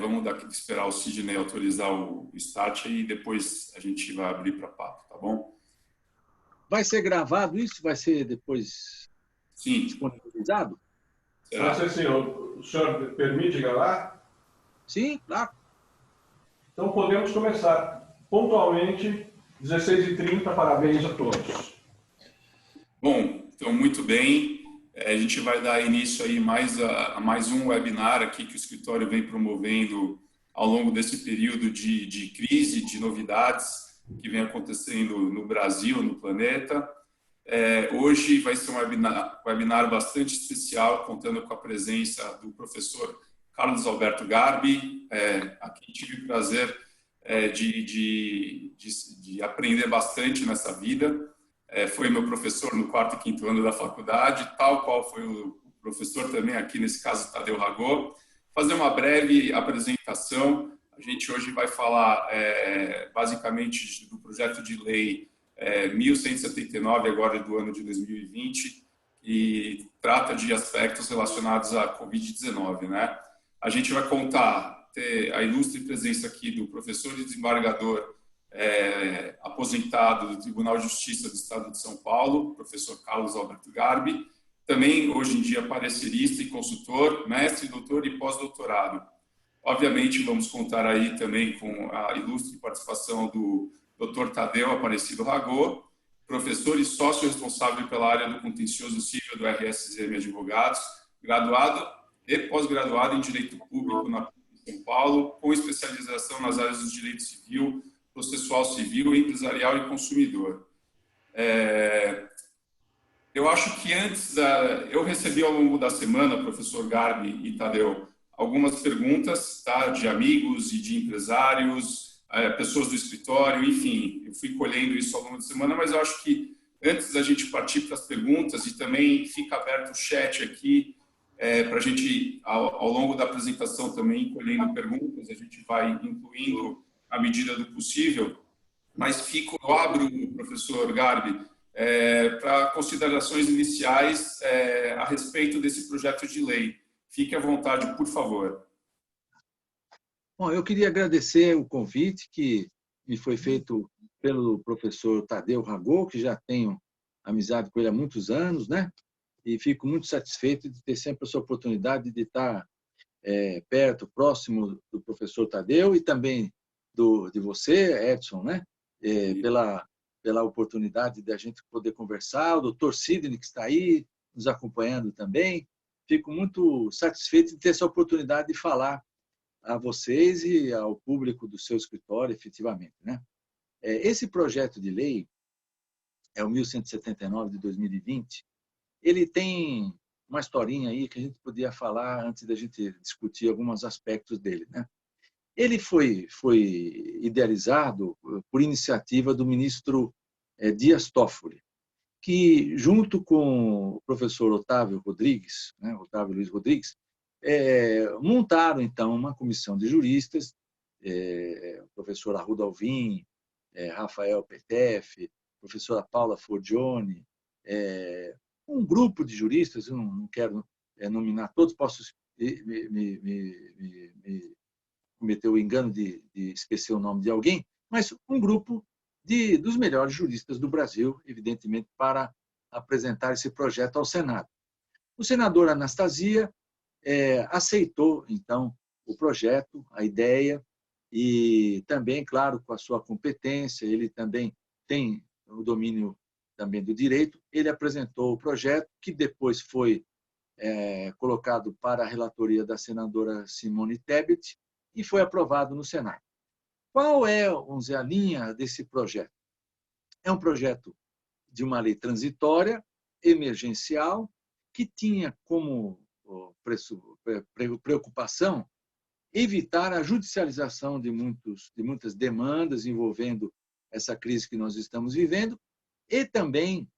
Vamos esperar o Sidney autorizar o start e depois a gente vai abrir para papo, tá bom? Vai ser gravado isso? Vai ser depois Sim. disponibilizado? Será? Vai ser assim, o senhor permite gravar? Sim, claro. Então podemos começar pontualmente, 16h30, parabéns a todos. Bom, então muito bem. A gente vai dar início aí a mais um webinar aqui que o escritório vem promovendo ao longo desse período de crise, de novidades que vem acontecendo no Brasil, no planeta. Hoje vai ser um webinar bastante especial, contando com a presença do professor Carlos Alberto Garbi. Aqui tive o prazer de aprender bastante nessa vida. Foi meu professor no 4º e 5º ano da faculdade, tal qual foi o professor também aqui, nesse caso, Tadeu Ragô. Fazer uma breve apresentação. A gente hoje vai falar basicamente do projeto de lei 1179, agora do ano de 2020, que trata de aspectos relacionados à Covid-19, né? A gente vai ter a ilustre presença aqui do professor e desembargador aposentado do Tribunal de Justiça do Estado de São Paulo, professor Carlos Alberto Garbi, também hoje em dia parecerista e consultor, mestre, doutor e pós-doutorado. Obviamente vamos contar aí também com a ilustre participação do Dr. Tadeu Aparecido Ragô, professor e sócio responsável pela área do contencioso civil do RSZM Advogados, graduado e pós-graduado em Direito Público na PUC de São Paulo, com especialização nas áreas do Direito Civil, Processual Civil, Empresarial e Consumidor. Eu acho que eu recebi ao longo da semana, professor Garbi e Tadeu, algumas perguntas, tá, de amigos e de empresários, pessoas do escritório, enfim, eu fui colhendo isso ao longo da semana, mas eu acho que antes da gente partir para as perguntas, e também fica aberto o chat aqui, para a gente, ao longo da apresentação também, colhendo perguntas, a gente vai incluindo à medida do possível, mas eu abro, professor Garbi, para considerações iniciais a respeito desse projeto de lei. Fique à vontade, por favor. Bom, eu queria agradecer o convite que me foi feito pelo professor Tadeu Ragô, que já tenho amizade com ele há muitos anos, né? E fico muito satisfeito de ter sempre essa oportunidade de estar perto, próximo do professor Tadeu e também de você, Edson, né? Pela oportunidade de a gente poder conversar, o doutor Sidney, que está aí nos acompanhando também. Fico muito satisfeito de ter essa oportunidade de falar a vocês e ao público do seu escritório, efetivamente, né? Esse projeto de lei, é o 1179 de 2020, ele tem uma historinha aí que a gente podia falar antes da gente discutir alguns aspectos dele, né? Ele foi idealizado por iniciativa do ministro Dias Toffoli, que, junto com o professor Otávio Rodrigues, né, Otávio Luiz Rodrigues, montaram, então, uma comissão de juristas, o professor Arruda Alvim, Rafael Petef, professora Paula Forgione, um grupo de juristas, eu não quero nominar todos, posso me cometer o engano de esquecer o nome de alguém, mas um grupo dos melhores juristas do Brasil, evidentemente, para apresentar esse projeto ao Senado. O senador Anastasia aceitou, então, o projeto, a ideia, e também, claro, com a sua competência, ele também tem o domínio também do direito, ele apresentou o projeto, que depois foi colocado para a relatoria da senadora Simone Tebet e foi aprovado no Senado. Qual é, vamos dizer, a linha desse projeto? É um projeto de uma lei transitória, emergencial, que tinha como preocupação evitar a judicialização de muitas demandas envolvendo essa crise que nós estamos vivendo e também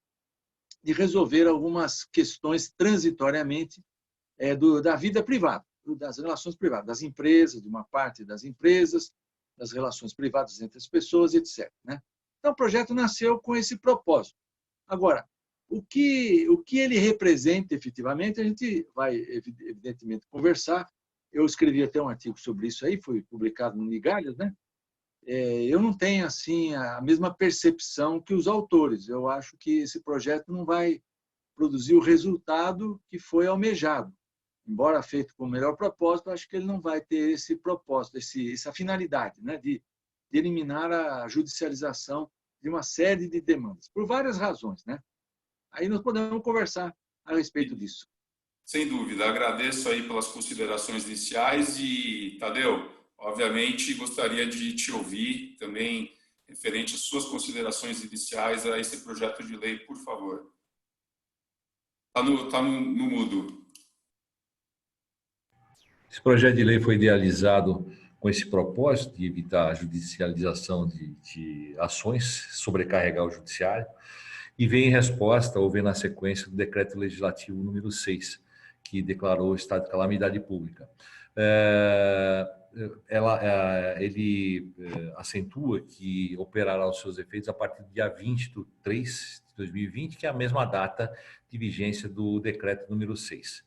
de resolver algumas questões transitoriamente da vida privada, das relações privadas, das empresas, de uma parte das empresas, das relações privadas entre as pessoas, etc. Né? Então, o projeto nasceu com esse propósito. Agora, o que ele representa efetivamente, a gente vai, evidentemente, conversar, eu escrevi até um artigo sobre isso aí, foi publicado no Migalhas, né? Eu não tenho assim a mesma percepção que os autores. Eu acho que esse projeto não vai produzir o resultado que foi almejado. Embora feito com o melhor propósito, acho que ele não vai ter esse propósito, essa finalidade, né, de eliminar a judicialização de uma série de demandas, por várias razões, né? Aí nós podemos conversar a respeito disso. Sem dúvida, agradeço aí pelas considerações iniciais e, Tadeu, obviamente gostaria de te ouvir também referente às suas considerações iniciais a esse projeto de lei, por favor. Está no mudo. Esse projeto de lei foi idealizado com esse propósito de evitar a judicialização de ações, sobrecarregar o judiciário, e vem em resposta, ou vem na sequência, do decreto legislativo número 6, que declarou o estado de calamidade pública. Ele acentua que operará os seus efeitos a partir do dia 20/3 de 2020, que é a mesma data de vigência do decreto número 6.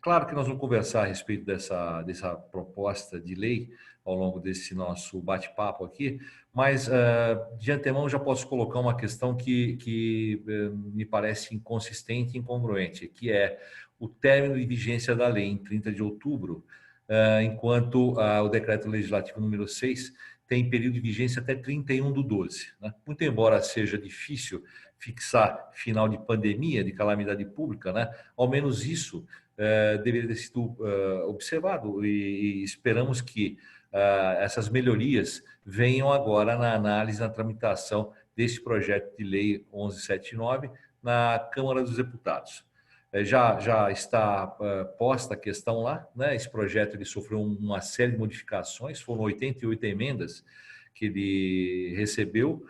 Claro que nós vamos conversar a respeito dessa proposta de lei ao longo desse nosso bate-papo aqui, mas de antemão já posso colocar uma questão que me parece inconsistente e incongruente, que é o término de vigência da lei em 30 de outubro, enquanto o decreto legislativo número 6 tem período de vigência até 31/12. Né? Muito embora seja difícil fixar final de pandemia, de calamidade pública, né? Ao menos isso deveria ter sido observado e esperamos que essas melhorias venham agora na análise, na tramitação desse projeto de lei 1179 na Câmara dos Deputados. Já está posta a questão lá, né? Esse projeto ele sofreu uma série de modificações, foram 88 emendas que ele recebeu,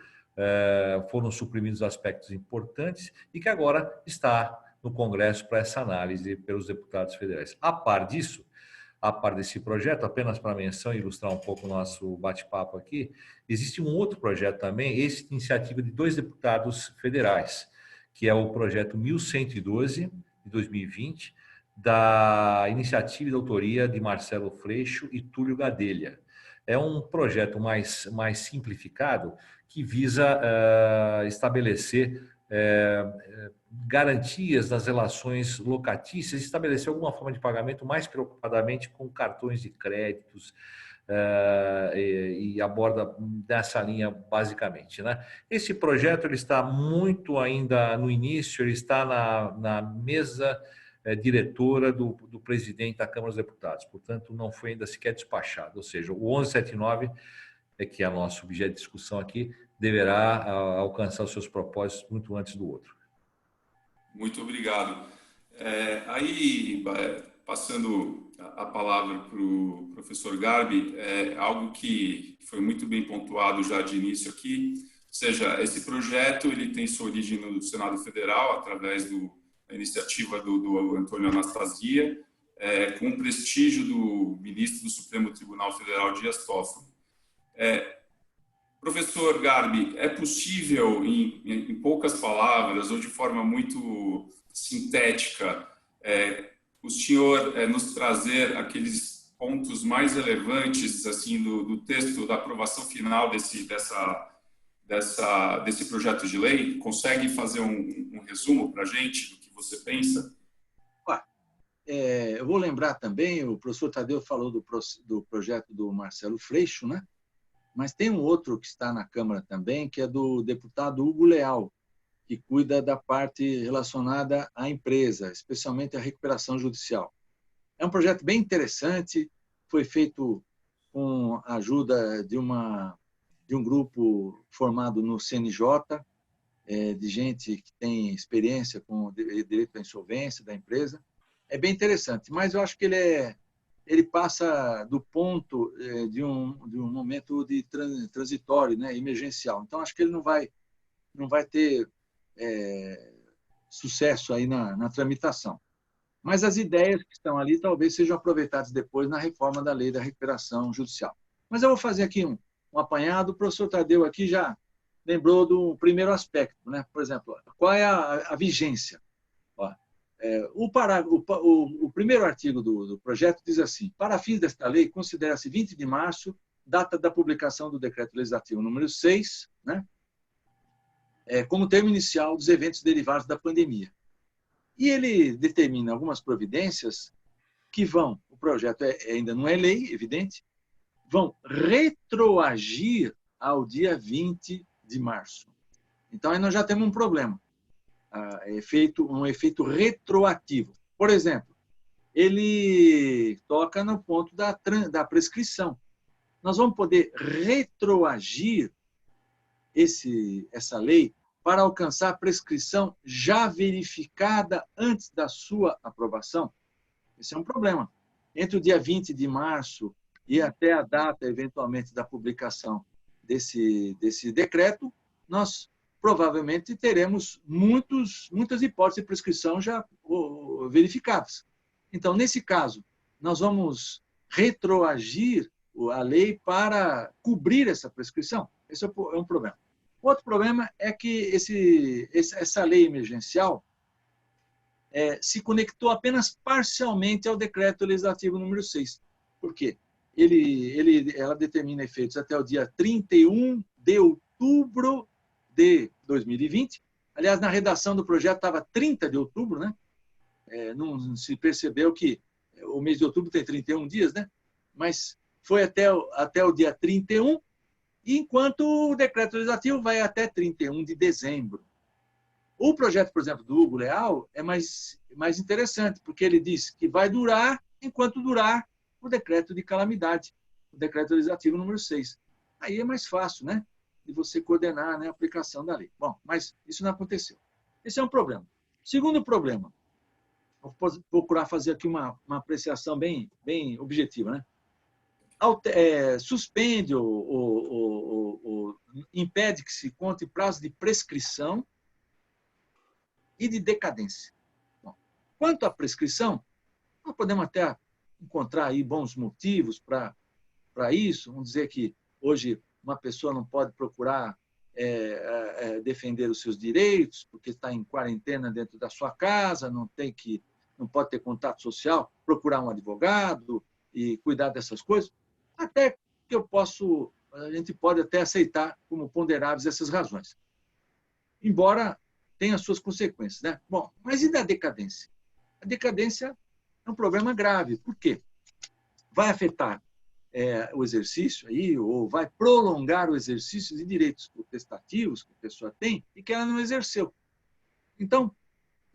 foram suprimidos aspectos importantes e que agora está no Congresso para essa análise pelos deputados federais. A par disso, a par desse projeto, apenas para menção e ilustrar um pouco o nosso bate-papo aqui, existe um outro projeto também, esse de iniciativa de 2 deputados federais, que é o projeto 1112, de 2020, da iniciativa e da autoria de Marcelo Freixo e Túlio Gadelha. É um projeto mais simplificado que visa estabelecer garantias nas relações locatícias, estabelecer alguma forma de pagamento mais preocupadamente com cartões de créditos e aborda dessa linha basicamente, né? Esse projeto ele está muito ainda no início, ele está na mesa diretora do presidente da Câmara dos Deputados, portanto não foi ainda sequer despachado, ou seja, o 1179, que é nosso objeto de discussão aqui, deverá alcançar os seus propósitos muito antes do outro. Muito obrigado. Passando a palavra para o professor Garbi, algo que foi muito bem pontuado já de início aqui, ou seja, esse projeto ele tem sua origem no Senado Federal, através da iniciativa do Antônio Anastasia, com o prestígio do ministro do Supremo Tribunal Federal, Dias Toffoli. Professor Garbi, é possível, em poucas palavras ou de forma muito sintética, o senhor nos trazer aqueles pontos mais relevantes assim do texto da aprovação final desse projeto de lei? Consegue fazer um resumo para a gente do que você pensa? Eu vou lembrar também, o professor Tadeu falou do projeto do Marcelo Freixo, né? Mas tem um outro que está na Câmara também, que é do deputado Hugo Leal, que cuida da parte relacionada à empresa, especialmente a recuperação judicial. É um projeto bem interessante, foi feito com a ajuda de um grupo formado no CNJ, de gente que tem experiência com direito à insolvência da empresa. É bem interessante, mas eu acho que ele passa do ponto de um momento de transitório, né, emergencial. Então, acho que ele não vai ter sucesso aí na tramitação. Mas as ideias que estão ali talvez sejam aproveitadas depois na reforma da lei da recuperação judicial. Mas eu vou fazer aqui um apanhado. O professor Tadeu aqui já lembrou do primeiro aspecto, né? Por exemplo, qual é a vigência? O primeiro artigo do projeto diz assim: para fins desta lei, considera-se 20 de março, data da publicação do Decreto Legislativo número 6, né, como termo inicial dos eventos derivados da pandemia. E ele determina algumas providências que vão, o projeto ainda não é lei, evidente, vão retroagir ao dia 20 de março. Então, aí nós já temos um problema. Um efeito retroativo. Por exemplo, ele toca no ponto da prescrição. Nós vamos poder retroagir essa lei para alcançar a prescrição já verificada antes da sua aprovação? Esse é um problema. Entre o dia 20 de março e até a data, eventualmente, da publicação desse decreto, nós provavelmente teremos muitas hipóteses de prescrição já verificadas. Então, nesse caso, nós vamos retroagir a lei para cobrir essa prescrição. Esse é um problema. Outro problema é que essa lei emergencial se conectou apenas parcialmente ao Decreto Legislativo número 6. Por quê? Ela determina efeitos até o dia 31 de outubro de 2020. Aliás, na redação do projeto estava 30 de outubro, né? Não se percebeu que o mês de outubro tem 31 dias, né? Mas foi até o dia 31, enquanto o decreto legislativo vai até 31 de dezembro. O projeto, por exemplo, do Hugo Leal é mais interessante, porque ele diz que vai durar enquanto durar o decreto de calamidade, o decreto legislativo número 6. Aí é mais fácil, né, de você coordenar, né, a aplicação da lei. Bom, mas isso não aconteceu. Esse é um problema. Segundo problema, vou procurar fazer aqui uma apreciação bem objetiva, né? Suspende ou impede que se conte prazo de prescrição e de decadência. Bom, quanto à prescrição, nós podemos até encontrar aí bons motivos para isso. Vamos dizer que hoje uma pessoa não pode procurar defender os seus direitos porque está em quarentena dentro da sua casa, não pode ter contato social, procurar um advogado e cuidar dessas coisas. Até que a gente pode até aceitar como ponderáveis essas razões, embora tenha suas consequências, né? Bom, mas e da decadência? A decadência é um problema grave. Por quê? Vai afetar o exercício aí, ou vai prolongar o exercício de direitos potestativos que a pessoa tem e que ela não exerceu. Então,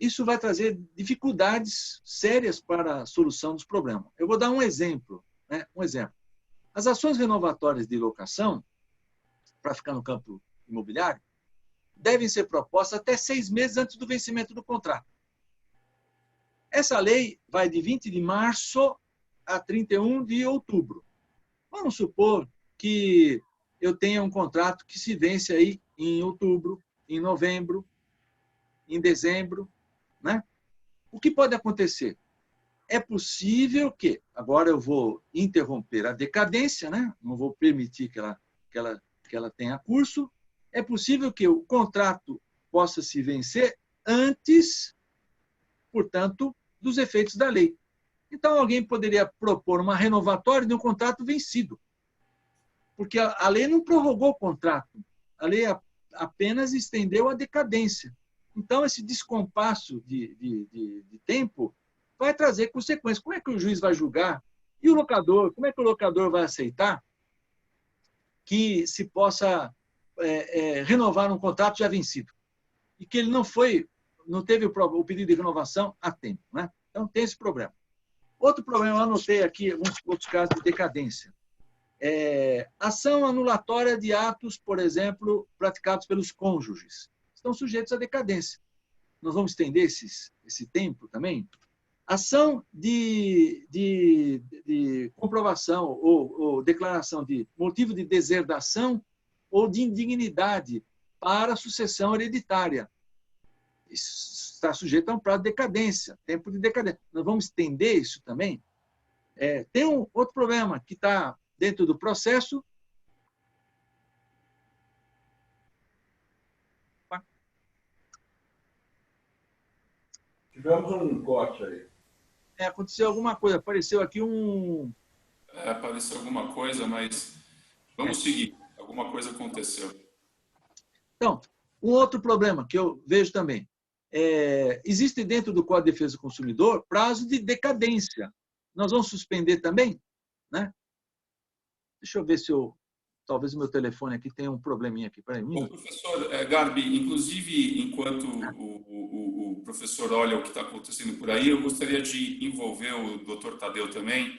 isso vai trazer dificuldades sérias para a solução dos problemas. Eu vou dar um exemplo, né? As ações renovatórias de locação, para ficar no campo imobiliário, devem ser propostas até 6 meses antes do vencimento do contrato. Essa lei vai de 20 de março a 31 de outubro. Vamos supor que eu tenha um contrato que se vence aí em outubro, em novembro, em dezembro, né? O que pode acontecer? É possível que, agora eu vou interromper a decadência, né? Não vou permitir que ela tenha curso, é possível que o contrato possa se vencer antes, portanto, dos efeitos da lei. Então, alguém poderia propor uma renovatória de um contrato vencido, porque a lei não prorrogou o contrato, a lei apenas estendeu a decadência. Então, esse descompasso de tempo vai trazer consequências. Como é que o juiz vai julgar? E o locador? Como é que o locador vai aceitar que se possa renovar um contrato já vencido e que ele não teve o pedido de renovação a tempo, né? Então, tem esse problema. Outro problema, eu anotei aqui alguns outros casos de decadência. Ação anulatória de atos, por exemplo, praticados pelos cônjuges. Estão sujeitos à decadência. Nós vamos estender esse tempo também. Ação de comprovação ou declaração de motivo de deserdação ou de indignidade para a sucessão hereditária. Isso está sujeito a um prazo de decadência, tempo de decadência. Nós vamos estender isso também. Tem um outro problema que está dentro do processo. Tivemos um corte aí. Aconteceu alguma coisa, apareceu aqui um... Apareceu alguma coisa, mas vamos seguir. Alguma coisa aconteceu. Então, um outro problema que eu vejo também. Existe dentro do Código de Defesa do Consumidor prazo de decadência. Nós vamos suspender também? Né? Deixa eu ver se eu... Talvez o meu telefone aqui tenha um probleminha aqui. Peraí, Bom, professor Garbi, inclusive, enquanto o professor olha o que está acontecendo por aí, eu gostaria de envolver o Dr. Tadeu também.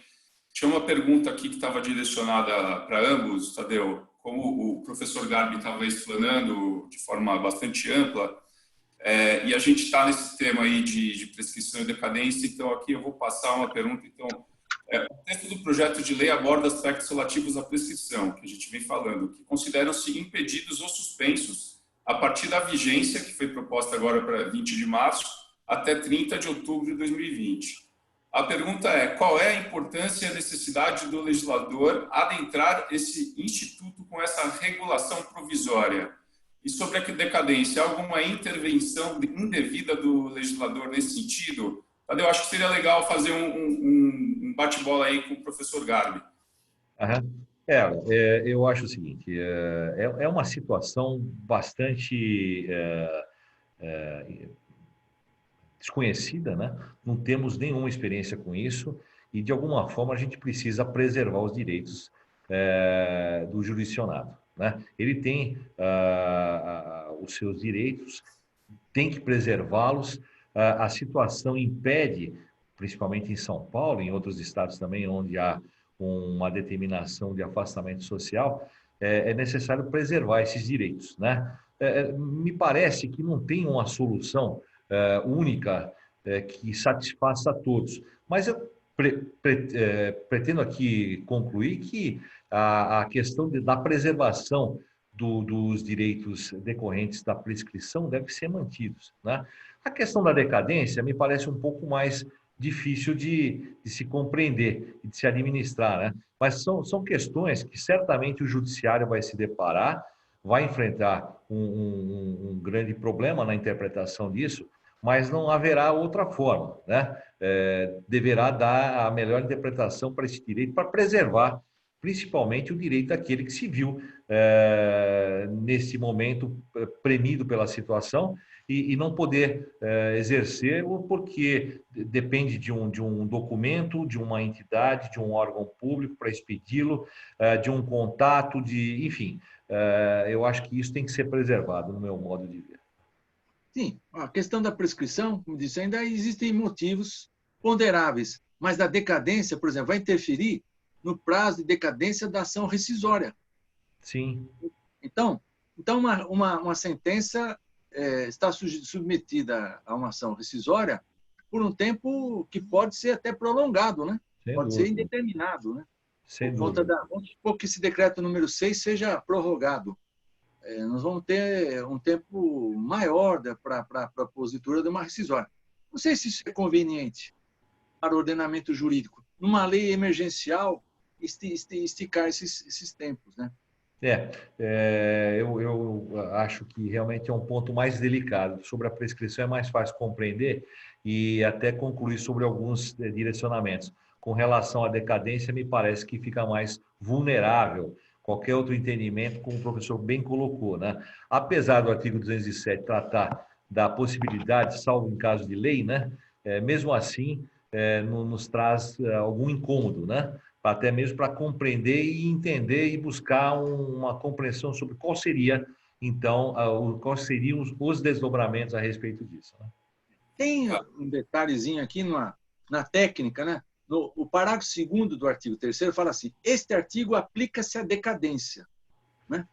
Tinha uma pergunta aqui que estava direcionada para ambos, Tadeu. Como o professor Garbi estava explanando de forma bastante ampla, e a gente está nesse tema aí de prescrição e decadência, então aqui eu vou passar uma pergunta. Então, o texto do projeto de lei aborda aspectos relativos à prescrição, que a gente vem falando, que consideram-se impedidos ou suspensos a partir da vigência, que foi proposta agora para 20 de março, até 30 de outubro de 2020. A pergunta é, qual é a importância e a necessidade do legislador adentrar esse instituto com essa regulação provisória? E sobre a decadência, há alguma intervenção indevida do legislador nesse sentido? Eu acho que seria legal fazer um bate-bola aí com o professor Garbi. Eu acho o seguinte, é uma situação bastante desconhecida, né? Não temos nenhuma experiência com isso e, de alguma forma, a gente precisa preservar os direitos do jurisdicionado, né? Ele tem os seus direitos, tem que preservá-los. A situação impede, principalmente em São Paulo, em outros estados também, onde há uma determinação de afastamento social, é necessário preservar esses direitos, né? Me parece que não tem uma solução única que satisfaça a todos, mas eu pretendo aqui concluir que a questão da preservação dos direitos decorrentes da prescrição deve ser mantidos, né? A questão da decadência me parece um pouco mais difícil de se compreender e de se administrar, né? Mas são questões que certamente o judiciário vai se deparar, vai enfrentar um grande problema na interpretação disso, mas não haverá outra forma, né? Deverá dar a melhor interpretação para esse direito, para preservar principalmente o direito daquele que se viu nesse momento premido pela situação e não poder exercer, porque depende de um documento, de uma entidade, de um órgão público para expedi-lo, de um contato, enfim. Eu acho que isso tem que ser preservado, no meu modo de ver. Sim, a questão da prescrição, como disse, ainda existem motivos ponderáveis, mas a decadência, por exemplo, vai interferir no prazo de decadência da ação rescisória. Sim. Então uma sentença está submetida a uma ação rescisória por um tempo que pode ser até prolongado, né? Pode ser indeterminado, né? Por conta vamos supor que esse decreto número 6 seja prorrogado. Nós vamos ter um tempo maior para a propositura de uma rescisória. Não sei se isso é conveniente para o ordenamento jurídico. Numa lei emergencial, esticar esses tempos, né? Eu acho que realmente é um ponto mais delicado. Sobre a prescrição é mais fácil compreender e até concluir sobre alguns direcionamentos. Com relação à decadência, me parece que fica mais vulnerável qualquer outro entendimento, como o professor bem colocou, né? Apesar do artigo 207 tratar da possibilidade, salvo em caso de lei, né? Mesmo assim, nos traz algum incômodo, né? Até mesmo para compreender e entender e buscar uma compreensão sobre qual seria, então, quais seriam os desdobramentos a respeito disso, né? Tem um detalhezinho aqui na técnica, né? O parágrafo 2º do artigo 3º fala assim: este artigo aplica-se à decadência, né?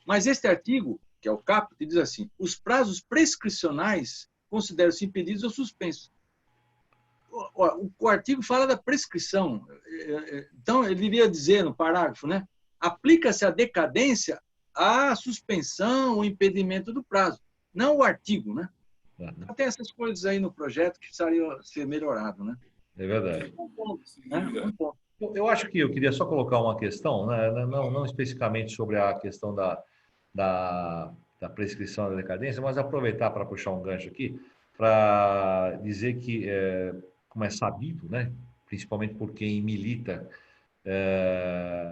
Mas este artigo, que é o caput, diz assim: os prazos prescricionais consideram-se impedidos ou suspensos. O artigo fala da prescrição. Então, ele deveria dizer no parágrafo, né? Aplica-se a decadência à suspensão ou impedimento do prazo, não o artigo, né? Então, tem essas coisas aí no projeto que precisariam ser melhorado, né? É verdade. Um ponto. Eu acho que eu queria só colocar uma questão, né? Não especificamente sobre a questão da prescrição da decadência, mas aproveitar para puxar um gancho aqui. para dizer que, como é sabido, né, principalmente por quem milita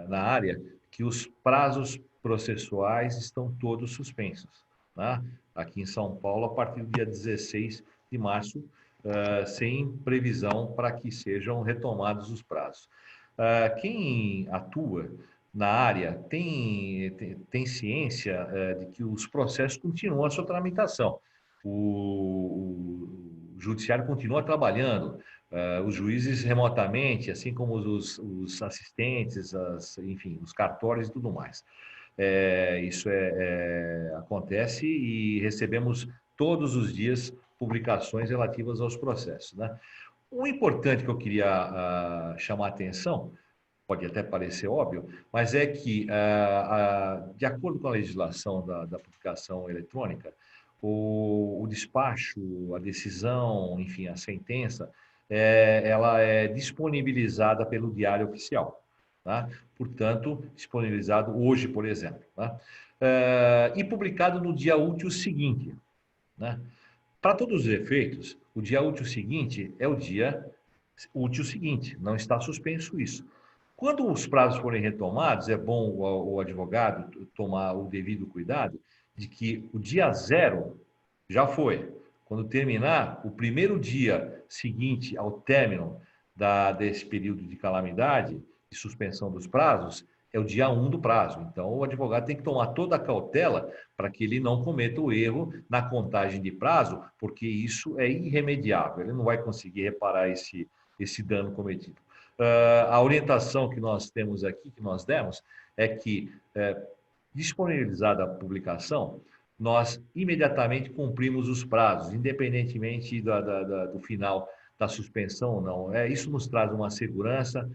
na área, que os prazos processuais estão todos suspensos, né? Aqui em São Paulo, a partir do dia 16 de março, sem previsão para que sejam retomados os prazos. Quem atua na área tem ciência de que os processos continuam a sua tramitação. O judiciário continua trabalhando, os juízes remotamente, assim como os assistentes, enfim, os cartórios e tudo mais. Isso acontece e recebemos todos os dias publicações relativas aos processos, né? O importante que eu queria chamar a atenção, pode até parecer óbvio, mas é que, de acordo com a legislação da publicação eletrônica, o despacho, a decisão, enfim, a sentença, ela é disponibilizada pelo Diário Oficial, tá? Portanto, disponibilizado hoje, por exemplo, tá? E publicado no dia útil seguinte, né? Para todos os efeitos, o dia útil seguinte é o dia útil seguinte, não está suspenso isso. Quando os prazos forem retomados, é bom o advogado tomar o devido cuidado de que o dia zero já foi. Quando terminar, o primeiro dia seguinte ao término desse período de calamidade, de suspensão dos prazos, é o dia 1 do prazo. Então, o advogado tem que tomar toda a cautela para que ele não cometa o erro na contagem de prazo, porque isso é irremediável. Ele não vai conseguir reparar esse dano cometido. A orientação que nós temos aqui, que nós demos, é que, disponibilizada a publicação, nós imediatamente cumprimos os prazos, independentemente do final da suspensão ou não. Isso nos traz uma segurança,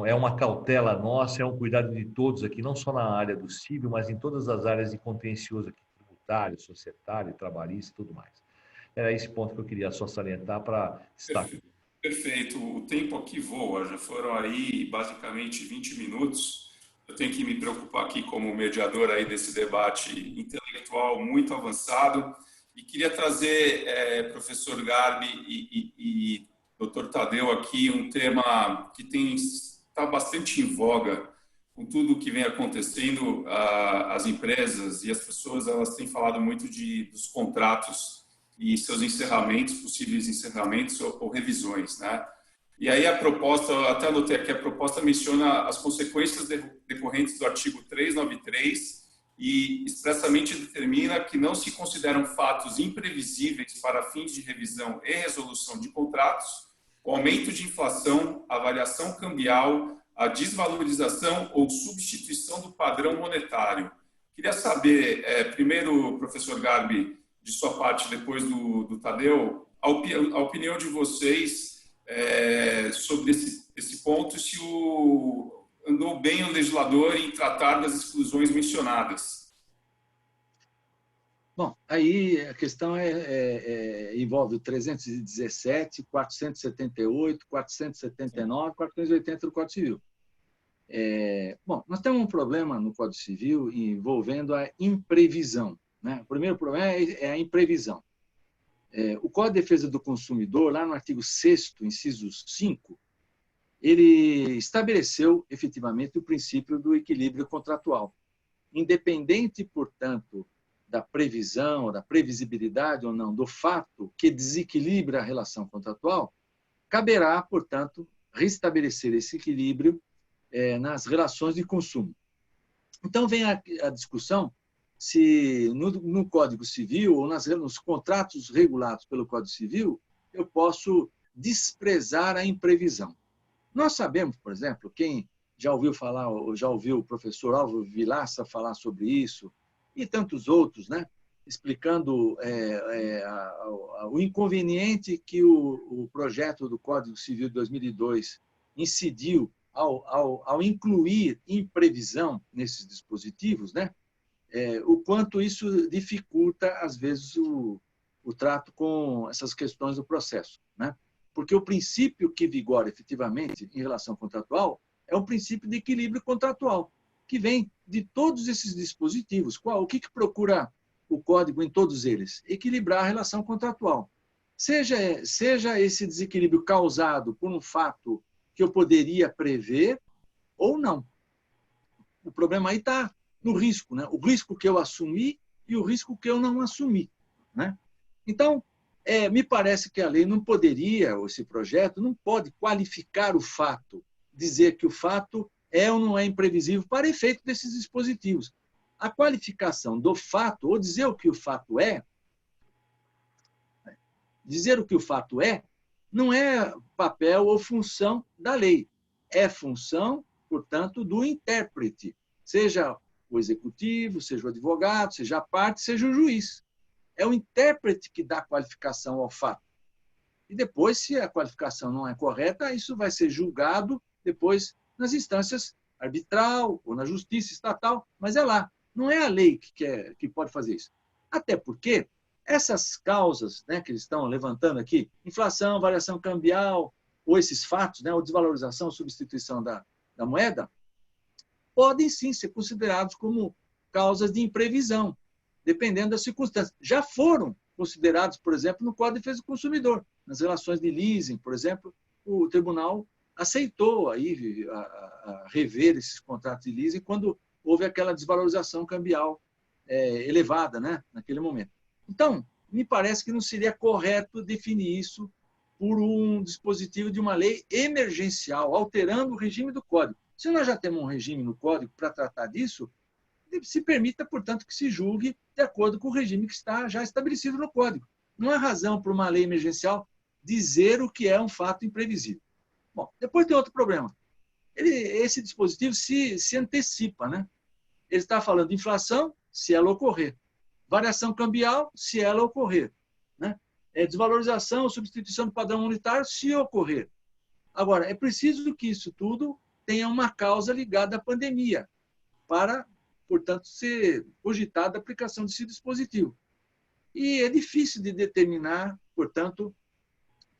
é uma cautela nossa, é um cuidado de todos aqui, não só na área do civil, mas em todas as áreas de contencioso aqui, tributário, societário, trabalhista e tudo mais. Era esse ponto que eu queria só salientar para estar. Perfeito. O tempo aqui voa, já foram aí basicamente 20 minutos. Eu tenho que me preocupar aqui como mediador aí desse debate intelectual muito avançado. E queria trazer, professor Garbi e Dr. Tadeu aqui, um tema que está bastante em voga com tudo o que vem acontecendo. As empresas e as pessoas, elas têm falado muito dos contratos e seus encerramentos, possíveis encerramentos ou revisões, né? E aí a proposta, eu até anotei aqui, a proposta menciona as consequências decorrentes do artigo 393 e expressamente determina que não se consideram fatos imprevisíveis para fins de revisão e resolução de contratos o aumento de inflação, a variação cambial, a desvalorização ou substituição do padrão monetário. Queria saber, primeiro, professor Garbi, de sua parte, depois do Tadeu, a opinião de vocês sobre esse ponto, se andou bem o legislador em tratar das exclusões mencionadas. Bom, aí a questão envolve o 317, 478, 479, 480 do Código Civil. Bom, nós temos um problema no Código Civil envolvendo a imprevisão, né? O primeiro problema é a imprevisão. O Código de Defesa do Consumidor, lá no artigo 6º, inciso 5, ele estabeleceu efetivamente o princípio do equilíbrio contratual. Independente, portanto, da previsão, da previsibilidade ou não, do fato que desequilibra a relação contratual, caberá, portanto, restabelecer esse equilíbrio nas relações de consumo. Então, vem a discussão se no Código Civil ou nos contratos regulados pelo Código Civil eu posso desprezar a imprevisão. Nós sabemos, por exemplo, quem já ouviu falar, ou já ouviu o professor Álvaro Vilaça falar sobre isso, e tantos outros, né? Explicando o inconveniente que o projeto do Código Civil de 2002 incidiu ao incluir imprevisão nesses dispositivos, né? O quanto isso dificulta, às vezes, o trato com essas questões do processo, né? Porque o princípio que vigora efetivamente em relação contratual é um princípio de equilíbrio contratual, que vem de todos esses dispositivos. O que procura o Código em todos eles? Equilibrar a relação contratual. seja esse desequilíbrio causado por um fato que eu poderia prever ou não. O problema aí está no risco, né? O risco que eu assumi e o risco que eu não assumi, né? Então, me parece que a lei não poderia, ou esse projeto, não pode qualificar o fato, dizer que o fato é ou não é imprevisível para efeito desses dispositivos. A qualificação do fato, ou dizer o que o fato é, não é papel ou função da lei. É função, portanto, do intérprete, seja o executivo, seja o advogado, seja a parte, seja o juiz. É o intérprete que dá qualificação ao fato. E depois, se a qualificação não é correta, isso vai ser julgado depois nas instâncias arbitral ou na justiça estatal, mas é lá. Não é a lei que pode fazer isso. Até porque essas causas, né, que eles estão levantando aqui, inflação, variação cambial, ou esses fatos, né, ou desvalorização, substituição da moeda, podem sim ser considerados como causas de imprevisão, dependendo das circunstâncias. Já foram considerados, por exemplo, no Código de Defesa do Consumidor. Nas relações de leasing, por exemplo, o tribunal aceitou aí a rever esses contratos de leasing quando houve aquela desvalorização cambial elevada, né, naquele momento. Então, me parece que não seria correto definir isso por um dispositivo de uma lei emergencial, alterando o regime do Código. Se nós já temos um regime no Código para tratar disso, se permita, portanto, que se julgue de acordo com o regime que está já estabelecido no Código. Não há razão para uma lei emergencial dizer o que é um fato imprevisível. Bom, depois tem outro problema. Esse dispositivo se antecipa, né? Ele está falando de inflação, se ela ocorrer. Variação cambial, se ela ocorrer. Né? Desvalorização ou substituição do padrão unitário, se ocorrer. Agora, é preciso que isso tudo tenha uma causa ligada à pandemia, para, portanto, ser cogitada a aplicação desse dispositivo. E é difícil de determinar, portanto,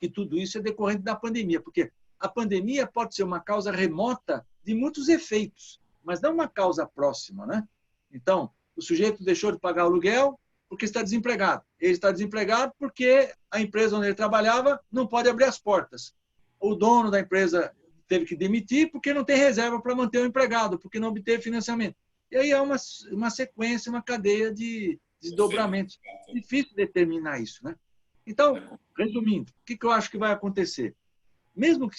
que tudo isso é decorrente da pandemia, porque a pandemia pode ser uma causa remota de muitos efeitos, mas não uma causa próxima, né? Então, o sujeito deixou de pagar o aluguel porque está desempregado. Ele está desempregado porque a empresa onde ele trabalhava não pode abrir as portas. O dono da empresa teve que demitir porque não tem reserva para manter o empregado, porque não obteve financiamento. E aí é uma sequência, uma cadeia de desdobramentos. Difícil determinar isso, né? Então, resumindo, o que eu acho que vai acontecer? Mesmo que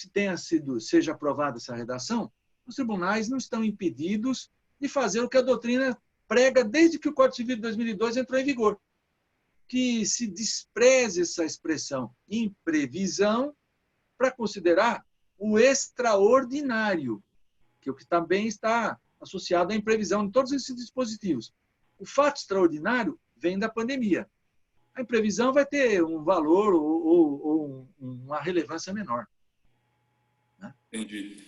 seja aprovada essa redação, os tribunais não estão impedidos de fazer o que a doutrina prega desde que o Código Civil de 2002 entrou em vigor, que se despreze essa expressão imprevisão para considerar o extraordinário, que é o que também está associado à imprevisão em todos esses dispositivos. O fato extraordinário vem da pandemia. A imprevisão vai ter um valor ou uma relevância menor. Né? Entendi.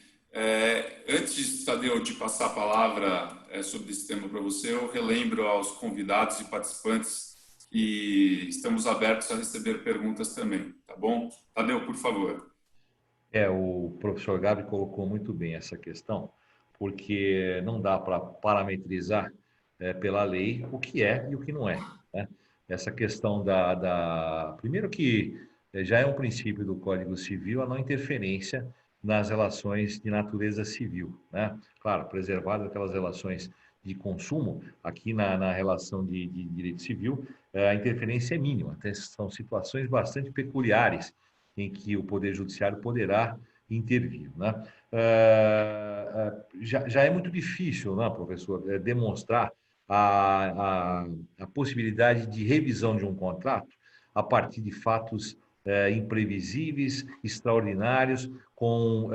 Antes, Tadeu, de passar a palavra sobre esse tema para você, eu relembro aos convidados e participantes que estamos abertos a receber perguntas também, tá bom? Tadeu, por favor. O professor Gabi colocou muito bem essa questão, porque não dá para parametrizar pela lei o que é e o que não é, né? Essa questão primeiro que já é um princípio do Código Civil a não interferência nas relações de natureza civil, né? Claro, preservado aquelas relações de consumo, aqui na relação de direito civil, a interferência é mínima. São situações bastante peculiares em que o Poder Judiciário poderá intervir, né? Já é muito difícil, né, professor, demonstrar a possibilidade de revisão de um contrato a partir de fatos imprevisíveis, extraordinários, com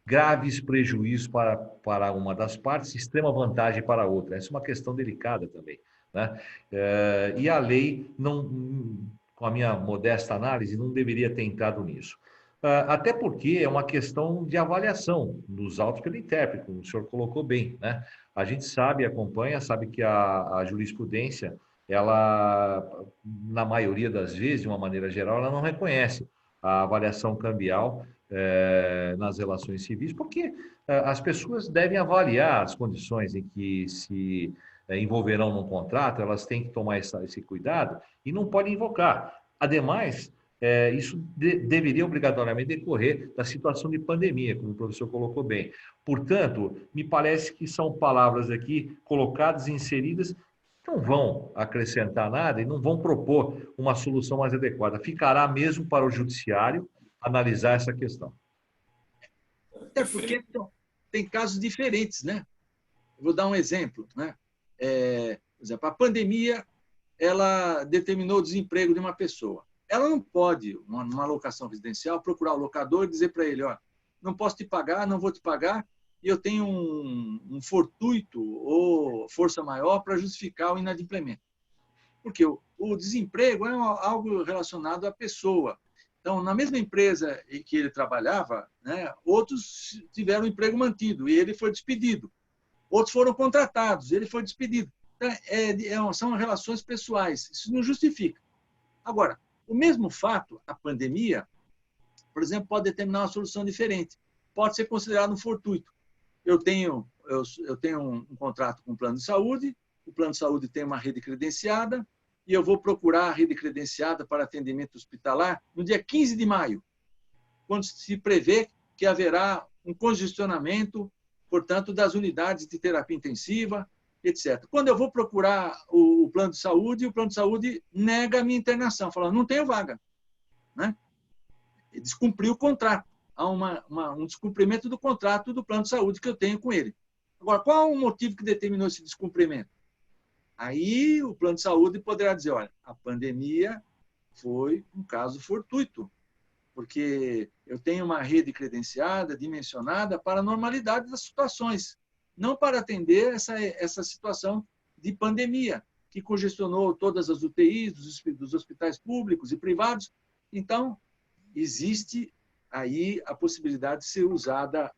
graves prejuízos para uma das partes, extrema vantagem para a outra. Essa é uma questão delicada também, né? E a lei, com a minha modesta análise, não deveria ter entrado nisso. Até porque é uma questão de avaliação dos autos pelo intérprete, como o senhor colocou bem, né? A gente acompanha, sabe que a jurisprudência, ela, na maioria das vezes, de uma maneira geral, ela não reconhece a avaliação cambial nas relações civis, porque as pessoas devem avaliar as condições em que se envolverão num contrato, elas têm que tomar esse cuidado e não podem invocar. Ademais, isso deveria obrigatoriamente decorrer da situação de pandemia, como o professor colocou bem. Portanto, me parece que são palavras aqui colocadas e inseridas que não vão acrescentar nada e não vão propor uma solução mais adequada. Ficará mesmo para o judiciário analisar essa questão. Até porque tem casos diferentes, né? Eu vou dar um exemplo, né? Por exemplo, a pandemia, ela determinou o desemprego de uma pessoa. Ela não pode, numa locação residencial, procurar o locador e dizer para ele, ó, não posso te pagar, não vou te pagar, e eu tenho um fortuito ou força maior para justificar o inadimplemento. Porque o desemprego é algo relacionado à pessoa. Então, na mesma empresa em que ele trabalhava, né, outros tiveram o emprego mantido e ele foi despedido. Outros foram contratados, ele foi despedido. Então, são relações pessoais, isso não justifica. Agora, o mesmo fato, a pandemia, por exemplo, pode determinar uma solução diferente. Pode ser considerado um fortuito. Eu tenho um contrato com o plano de saúde, o plano de saúde tem uma rede credenciada, e eu vou procurar a rede credenciada para atendimento hospitalar no dia 15 de maio, quando se prevê que haverá um congestionamento, portanto, das unidades de terapia intensiva, etc. Quando eu vou procurar o plano de saúde nega a minha internação, fala, não tenho vaga. Né? Descumpriu o contrato. Há um descumprimento do contrato do plano de saúde que eu tenho com ele. Agora, qual é o motivo que determinou esse descumprimento? Aí o plano de saúde poderá dizer, olha, a pandemia foi um caso fortuito, porque eu tenho uma rede credenciada, dimensionada para a normalidade das situações, não para atender essa situação de pandemia, que congestionou todas as UTIs dos hospitais públicos e privados. Então, existe aí a possibilidade de ser usada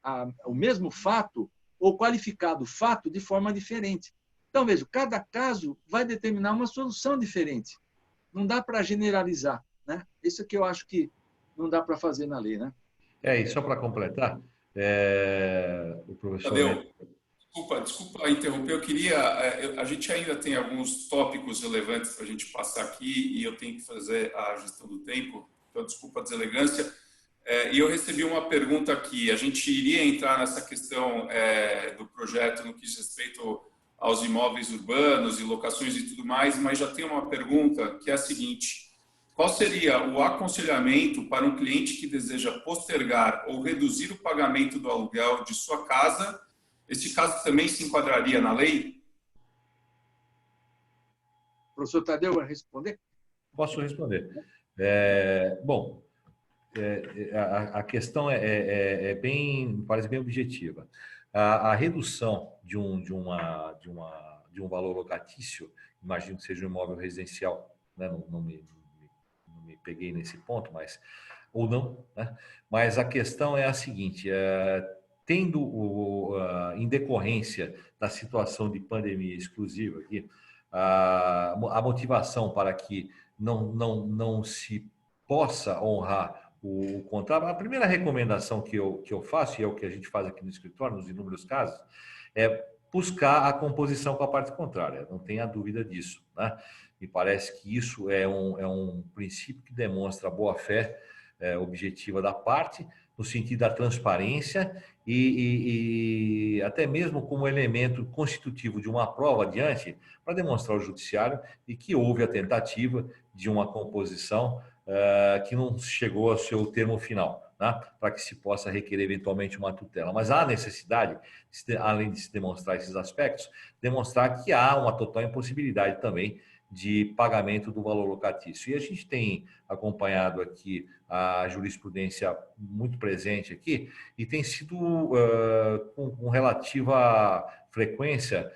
o mesmo fato ou qualificado fato de forma diferente. Então, veja, cada caso vai determinar uma solução diferente. Não dá para generalizar, né? Isso que eu acho que não dá para fazer na lei, né? E só para completar, o professor... Tadeu, desculpa interromper, eu queria... A gente ainda tem alguns tópicos relevantes para a gente passar aqui e eu tenho que fazer a gestão do tempo, então desculpa a deselegância. E eu recebi uma pergunta aqui, a gente iria entrar nessa questão do projeto no que diz respeito aos imóveis urbanos e locações e tudo mais, mas já tem uma pergunta que é a seguinte: qual seria o aconselhamento para um cliente que deseja postergar ou reduzir o pagamento do aluguel de sua casa? Esse caso também se enquadraria na lei? O professor Tadeu vai responder? Posso responder. Bom, a questão parece bem objetiva. A redução de um valor locatício, imagino que seja um imóvel residencial, né? Não me peguei nesse ponto, mas ou não, né? Mas a questão é a seguinte: tendo em decorrência da situação de pandemia exclusiva aqui, a motivação para que não se possa honrar o contrato, a primeira recomendação que eu faço, e é o que a gente faz aqui no escritório, nos inúmeros casos, é buscar a composição com a parte contrária, não tenha dúvida disso, né? Me parece que isso é um princípio que demonstra a boa-fé objetiva da parte, no sentido da transparência e até mesmo como elemento constitutivo de uma prova adiante, para demonstrar ao judiciário de que houve a tentativa de uma composição que não chegou ao seu termo final, né? Para que se possa requerer eventualmente uma tutela. Mas há necessidade, além de se demonstrar esses aspectos, demonstrar que há uma total impossibilidade também de pagamento do valor locatício. E a gente tem acompanhado aqui a jurisprudência muito presente aqui e tem sido com relativa frequência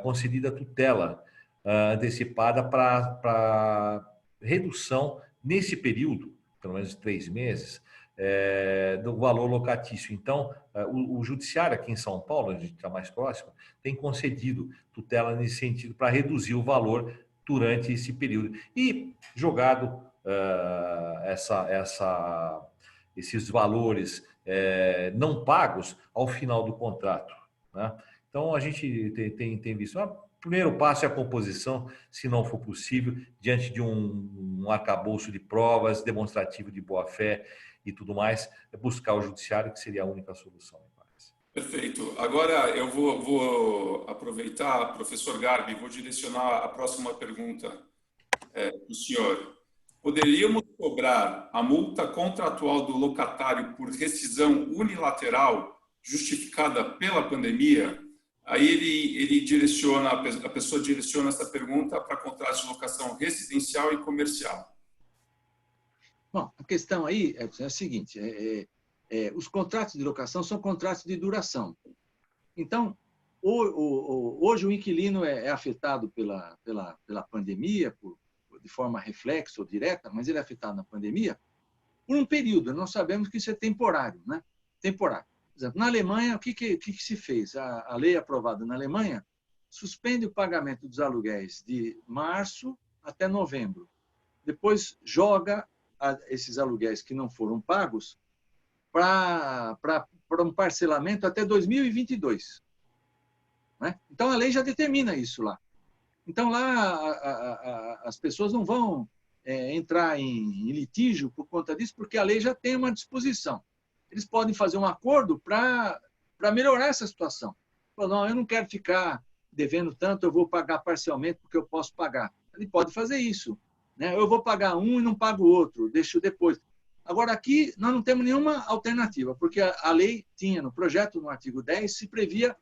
concedida tutela antecipada para redução nesse período, pelo menos 3 meses, do valor locatício. Então, o judiciário aqui em São Paulo, a gente está mais próximo, tem concedido tutela nesse sentido para reduzir o valor durante esse período e jogado esses valores não pagos ao final do contrato, né? Então, a gente tem visto, primeiro passo é a composição, se não for possível, diante de um arcabouço de provas, demonstrativo de boa-fé e tudo mais, é buscar o judiciário, que seria a única solução, me parece. Perfeito. Agora eu vou aproveitar, professor Garbi, vou direcionar a próxima pergunta para o senhor. Poderíamos cobrar a multa contratual do locatário por rescisão unilateral justificada pela pandemia? Aí ele direciona, a pessoa direciona essa pergunta para contratos de locação residencial e comercial. Bom, a questão aí é a seguinte, os contratos de locação são contratos de duração. Então, hoje o inquilino é afetado pela pandemia, de forma reflexa ou direta, mas ele é afetado na pandemia por um período. Nós sabemos que isso é temporário, né? Temporário. Por exemplo, na Alemanha, o que se fez? A lei aprovada na Alemanha suspende o pagamento dos aluguéis de março até novembro. Depois joga esses aluguéis que não foram pagos para um parcelamento até 2022. Né? Então, a lei já determina isso lá. Então, lá as pessoas não vão entrar em litígio por conta disso, porque a lei já tem uma disposição. Eles podem fazer um acordo para melhorar essa situação. Não, eu não quero ficar devendo tanto, eu vou pagar parcialmente porque eu posso pagar. Ele pode fazer isso. Né? Eu vou pagar um e não pago o outro, deixo depois. Agora, aqui, nós não temos nenhuma alternativa, porque a lei tinha no projeto, no artigo 10, se previa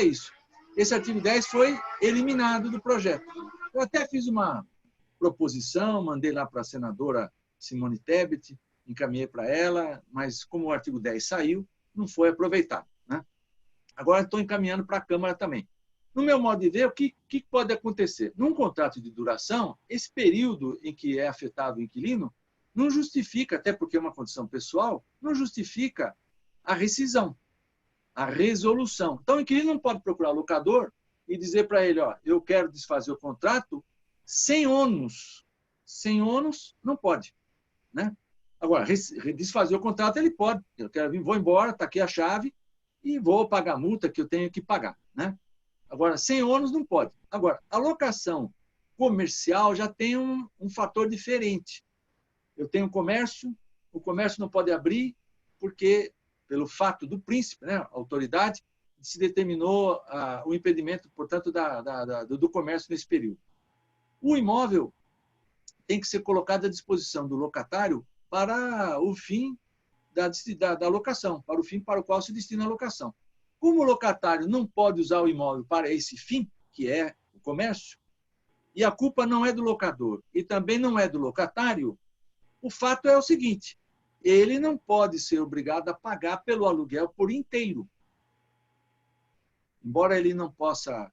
isso. Esse artigo 10 foi eliminado do projeto. Eu até fiz uma proposição, mandei lá para a senadora Simone Tebet, encaminhei para ela, mas como o artigo 10 saiu, não foi aproveitado. Né? Agora estou encaminhando para a Câmara também. No meu modo de ver, o que pode acontecer? Num contrato de duração, esse período em que é afetado o inquilino não justifica, até porque é uma condição pessoal, não justifica a rescisão, a resolução. Então, o inquilino não pode procurar o locador e dizer para ele, ó, eu quero desfazer o contrato sem ônus. Sem ônus, não pode. Né? Agora, desfazer o contrato, ele pode. Eu quero vir, vou embora, está aqui a chave e vou pagar a multa que eu tenho que pagar. Né? Agora, sem ônus, não pode. Agora, a locação comercial já tem um fator diferente. Eu tenho comércio, o comércio não pode abrir porque, pelo fato do príncipe, né, a autoridade, se determinou o impedimento, portanto, do comércio nesse período. O imóvel tem que ser colocado à disposição do locatário para o fim da locação, para o fim para o qual se destina a locação. Como o locatário não pode usar o imóvel para esse fim, que é o comércio, e a culpa não é do locador e também não é do locatário, o fato é o seguinte, ele não pode ser obrigado a pagar pelo aluguel por inteiro. Embora ele não possa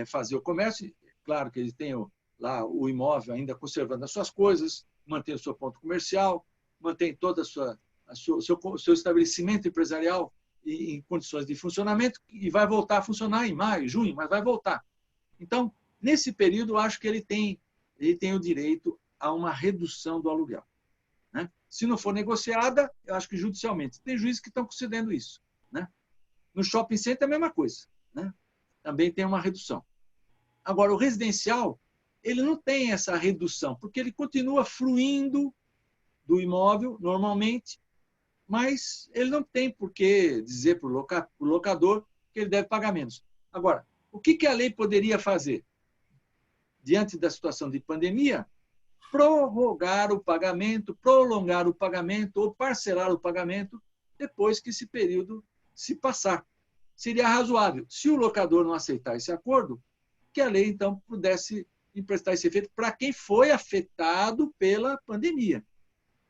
fazer o comércio, claro que ele tem lá o imóvel ainda conservando as suas coisas, mantém o seu ponto comercial, mantém todo o seu estabelecimento empresarial em condições de funcionamento e vai voltar a funcionar em maio, junho, mas vai voltar. Então, nesse período, eu acho que ele tem o direito a uma redução do aluguel. Né? Se não for negociada, eu acho que judicialmente. Tem juízes que estão concedendo isso. Né? No shopping center é a mesma coisa. Né? Também tem uma redução. Agora, o residencial, ele não tem essa redução, porque ele continua fruindo do imóvel, normalmente, mas ele não tem por que dizer para o locador que ele deve pagar menos. Agora, o que a lei poderia fazer? Diante da situação de pandemia, prorrogar o pagamento, prolongar o pagamento ou parcelar o pagamento depois que esse período se passar. Seria razoável. Se o locador não aceitar esse acordo, que a lei, então, pudesse emprestar esse efeito para quem foi afetado pela pandemia.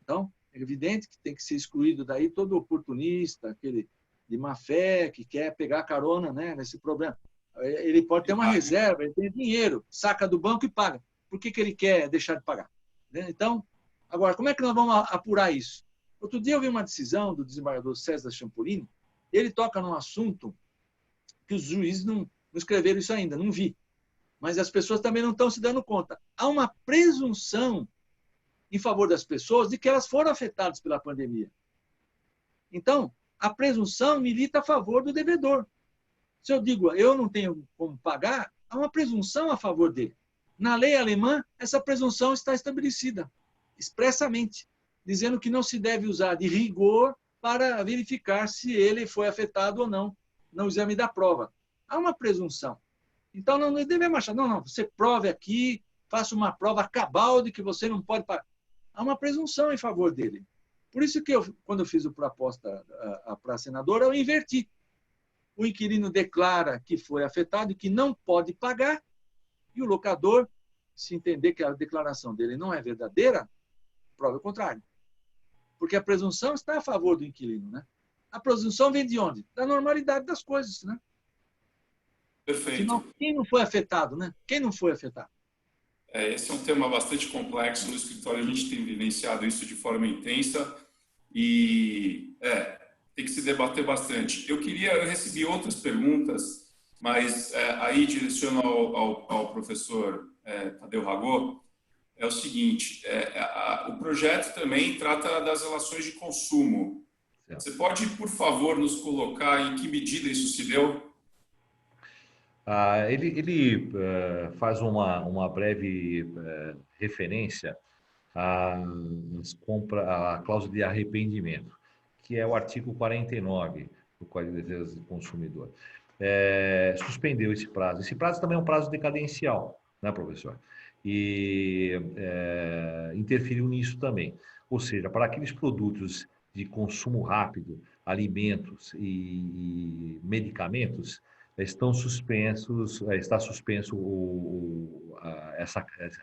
Então, é evidente que tem que ser excluído daí todo oportunista, aquele de má fé, que quer pegar carona, né, nesse problema. Ele pode ter uma reserva, ele tem dinheiro, saca do banco e paga. Por que ele quer deixar de pagar? Então, agora, como é que nós vamos apurar isso? Outro dia eu vi uma decisão do desembargador César Champolini, ele toca num assunto que os juízes não escreveram isso ainda, não vi. Mas as pessoas também não estão se dando conta. Há uma presunção em favor das pessoas de que elas foram afetadas pela pandemia. Então, a presunção milita a favor do devedor. Se eu digo, eu não tenho como pagar, há uma presunção a favor dele. Na lei alemã, essa presunção está estabelecida expressamente, dizendo que não se deve usar de rigor para verificar se ele foi afetado ou não no exame da prova. Há uma presunção. Então, não devemos achar, não, você prove aqui, faça uma prova cabal de que você não pode pagar. Há uma presunção em favor dele. Por isso que quando eu fiz a proposta para senador, eu inverti. O inquilino declara que foi afetado e que não pode pagar, e o locador, se entender que a declaração dele não é verdadeira, prova o contrário. Porque a presunção está a favor do inquilino, né? A presunção vem de onde? Da normalidade das coisas, né? Perfeito. Senão, quem não foi afetado, né? Quem não foi afetado? Esse é um tema bastante complexo. No escritório, a gente tem vivenciado isso de forma intensa e tem que se debater bastante. Eu recebi outras perguntas, mas aí direciono ao professor Tadeu Ragô. É o seguinte, o projeto também trata das relações de consumo. Você pode, por favor, nos colocar em que medida isso se deu? Ele faz uma breve referência à cláusula de arrependimento, que é o artigo 49 do Código de Defesa do Consumidor. Suspendeu esse prazo. Esse prazo também é um prazo decadencial, né, professor? E interferiu nisso também. Ou seja, para aqueles produtos de consumo rápido, alimentos e medicamentos, está suspenso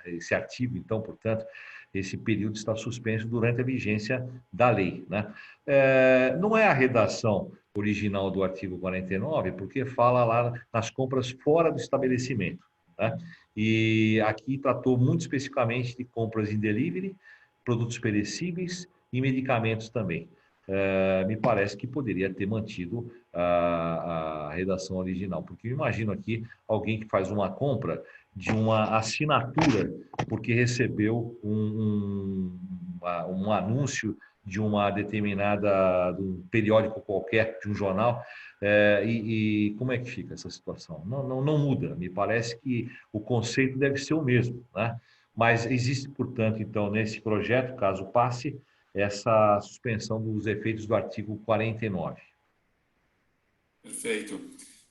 esse artigo, então, portanto, esse período está suspenso durante a vigência da lei, né? Não é a redação original do artigo 49, porque fala lá nas compras fora do estabelecimento, né? E aqui tratou muito especificamente de compras em delivery, produtos perecíveis e medicamentos também. Me parece que poderia ter mantido a redação original, porque eu imagino aqui alguém que faz uma compra de uma assinatura porque recebeu um anúncio de uma determinada, de um periódico qualquer, de um jornal, e como é que fica essa situação? Não muda, me parece que o conceito deve ser o mesmo, né? Mas existe, portanto, então, nesse projeto, caso passe, essa suspensão dos efeitos do artigo 49. Perfeito.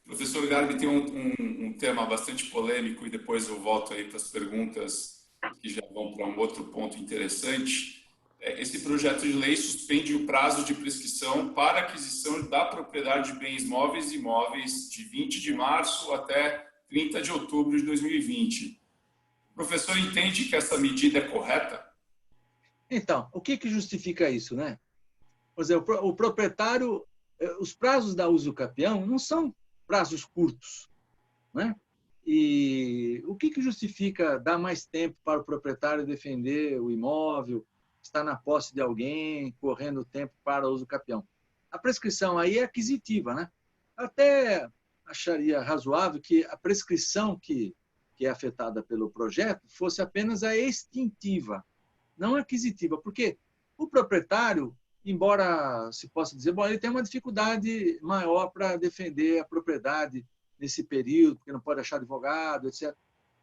Professor Garbi, tem um tema bastante polêmico e depois eu volto aí para as perguntas que já vão para um outro ponto interessante. Esse projeto de lei suspende o prazo de prescrição para aquisição da propriedade de bens móveis e imóveis de 20 de março até 30 de outubro de 2020. O professor entende que essa medida é correta? Então, o que justifica isso, né? Por exemplo, o proprietário, os prazos da uso capião não são prazos curtos, né? E o que justifica dar mais tempo para o proprietário defender o imóvel, estar na posse de alguém, correndo tempo para uso capião? A prescrição aí é aquisitiva, né? Até acharia razoável que a prescrição que é afetada pelo projeto fosse apenas a extintiva, não aquisitiva, porque o proprietário, embora se possa dizer, bom, ele tem uma dificuldade maior para defender a propriedade nesse período, porque não pode achar advogado, etc.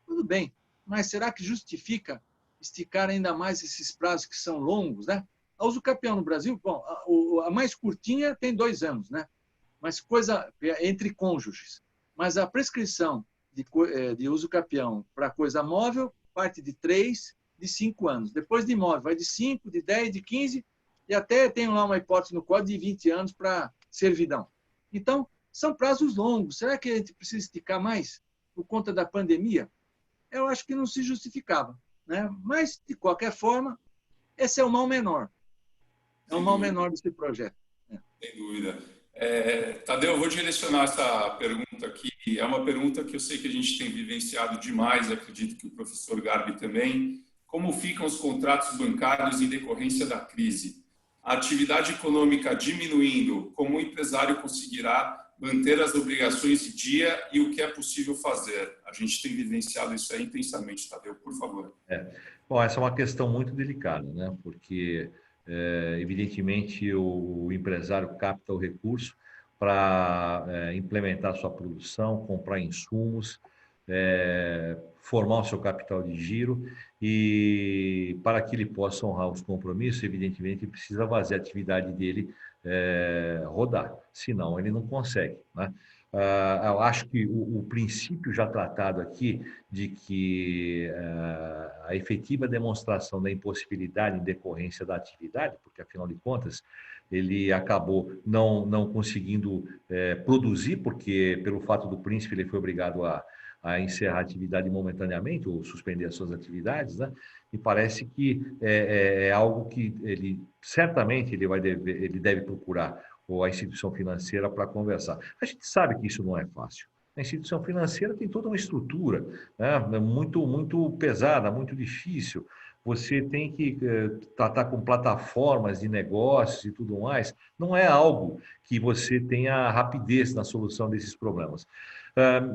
Tudo bem, mas será que justifica esticar ainda mais esses prazos que são longos, né? A uso capião no Brasil, bom, a mais curtinha tem 2 anos, né? Mas coisa entre cônjuges. Mas a prescrição de uso capião para coisa móvel parte de 3, de 5 anos. Depois de imóvel, vai de 5, de 10, de 15, e até tem lá uma hipótese no código de 20 anos para servidão. Então, são prazos longos. Será que a gente precisa esticar mais por conta da pandemia? Eu acho que não se justificava, né? Mas, de qualquer forma, esse é o mal menor. É o mal menor desse projeto. Sem dúvida. Tadeu, eu vou direcionar essa pergunta aqui. É uma pergunta que eu sei que a gente tem vivenciado demais, acredito que o professor Garbi também. Como ficam os contratos bancários em decorrência da crise? A atividade econômica diminuindo, como o empresário conseguirá manter as obrigações em dia e o que é possível fazer? A gente tem vivenciado isso aí intensamente, Tadeu, por favor. Bom, essa é uma questão muito delicada, né? Porque, evidentemente, o empresário capta o recurso para implementar sua produção, comprar insumos, formar o seu capital de giro e para que ele possa honrar os compromissos, evidentemente, ele precisa fazer a atividade dele rodar, senão ele não consegue, né? Eu acho que o princípio já tratado aqui de que a efetiva demonstração da impossibilidade em decorrência da atividade, porque afinal de contas ele acabou não conseguindo produzir, porque pelo fato do príncipe ele foi obrigado a encerrar a atividade momentaneamente ou suspender as suas atividades, né? E parece que é algo que ele certamente ele deve procurar ou a instituição financeira para conversar. A gente sabe que isso não é fácil. A instituição financeira tem toda uma estrutura, né, muito pesada, muito difícil. Você tem que tratar com plataformas de negócios e tudo mais. Não é algo que você tenha rapidez na solução desses problemas.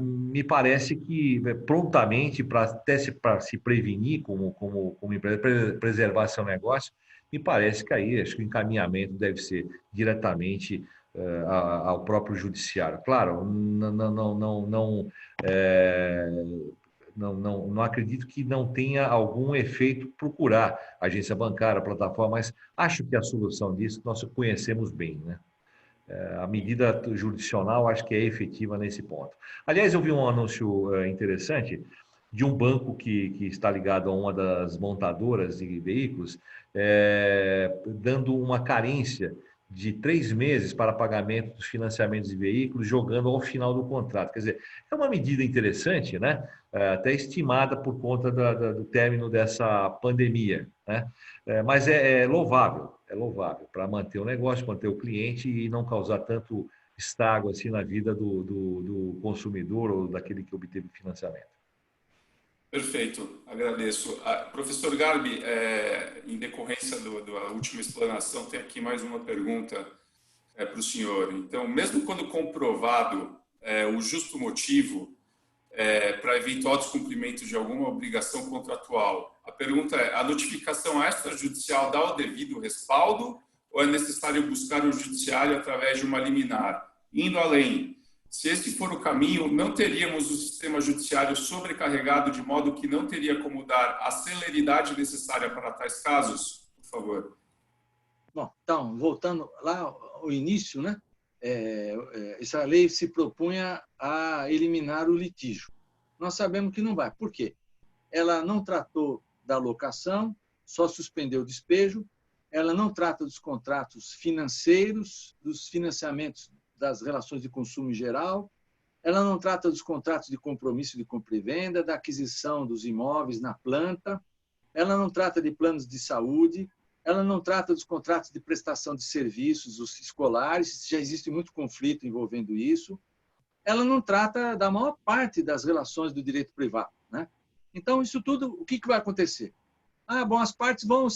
Me parece que prontamente, para se prevenir como empresa, preservar seu negócio, me parece que aí acho que o encaminhamento deve ser diretamente ao próprio judiciário. Claro, não acredito que não tenha algum efeito procurar a agência bancária, a plataforma, mas acho que a solução disso nós conhecemos bem, né? A medida jurisdicional acho que é efetiva nesse ponto. Aliás, eu vi um anúncio interessante de um banco que está ligado a uma das montadoras de veículos, dando uma carência de 3 meses para pagamento dos financiamentos de veículos, jogando ao final do contrato. Quer dizer, é uma medida interessante, né? Até estimada por conta do término dessa pandemia, né? Mas é louvável para manter o negócio, manter o cliente e não causar tanto estrago assim na vida do consumidor ou daquele que obteve financiamento. Perfeito, agradeço. Professor Garbi, em decorrência da última explanação, tem aqui mais uma pergunta para o senhor. Então, mesmo quando comprovado o justo motivo para eventual descumprimento de alguma obrigação contratual, a pergunta é: a notificação extrajudicial dá o devido respaldo ou é necessário buscar o judiciário através de uma liminar? Indo além, se esse for o caminho, não teríamos o sistema judiciário sobrecarregado de modo que não teria como dar a celeridade necessária para tais casos? Por favor. Bom, então, voltando lá ao início, né? Essa lei se propunha a eliminar o litígio. Nós sabemos que não vai. Por quê? Ela não tratou da locação, só suspendeu o despejo, ela não trata dos contratos financeiros, dos financiamentos das relações de consumo em geral, ela não trata dos contratos de compromisso de compra e venda, da aquisição dos imóveis na planta, ela não trata de planos de saúde, ela não trata dos contratos de prestação de serviços os escolares, já existe muito conflito envolvendo isso, ela não trata da maior parte das relações do direito privado, né? Então, isso tudo, o que vai acontecer? Bom, as partes vão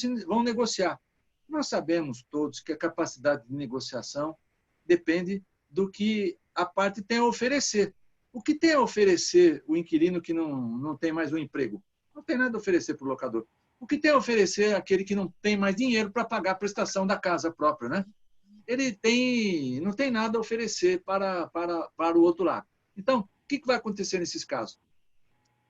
negociar. Nós sabemos todos que a capacidade de negociação depende do que a parte tem a oferecer. O que tem a oferecer o inquilino que não tem mais um emprego? Não tem nada a oferecer para o locador. O que tem a oferecer aquele que não tem mais dinheiro para pagar a prestação da casa própria, né? Ele não tem nada a oferecer para o outro lado. Então, o que vai acontecer nesses casos?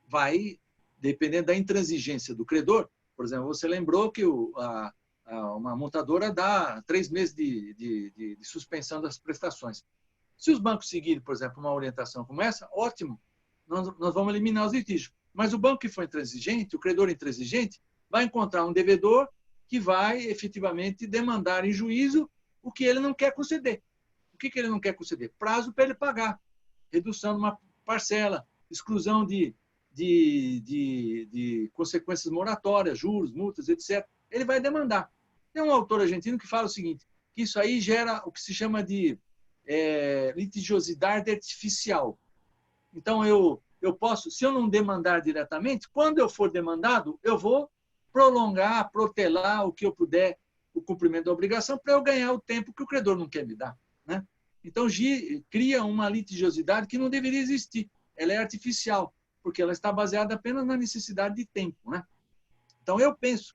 Vai, dependendo da intransigência do credor, por exemplo, você lembrou que uma montadora dá 3 meses de suspensão das prestações. Se os bancos seguirem, por exemplo, uma orientação como essa, ótimo, nós vamos eliminar os litígios. Mas o banco que for intransigente, o credor intransigente, vai encontrar um devedor que vai efetivamente demandar em juízo o que ele não quer conceder. O que ele não quer conceder? Prazo para ele pagar, redução de uma parcela, exclusão de consequências moratórias, juros, multas, etc. Ele vai demandar. Tem um autor argentino que fala o seguinte, que isso aí gera o que se chama de litigiosidade artificial. Então, eu posso, se eu não demandar diretamente, quando eu for demandado, eu vou prolongar, protelar o que eu puder, o cumprimento da obrigação, para eu ganhar o tempo que o credor não quer me dar, né? Então, cria uma litigiosidade que não deveria existir. Ela é artificial, porque ela está baseada apenas na necessidade de tempo, né? Então, eu penso,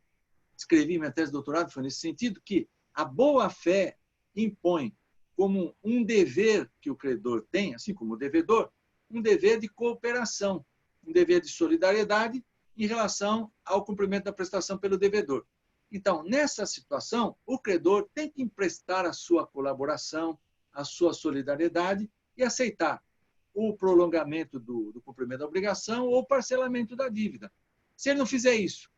escrevi minha tese de doutorado, foi nesse sentido, que a boa-fé impõe como um dever que o credor tem, assim como o devedor, um dever de cooperação. um dever de solidariedade em relação ao cumprimento da prestação pelo devedor. Então, nessa situação, o credor tem que emprestar a sua colaboração, a sua solidariedade e aceitar o prolongamento do cumprimento da obrigação ou o parcelamento da dívida. Se ele não fizer isso,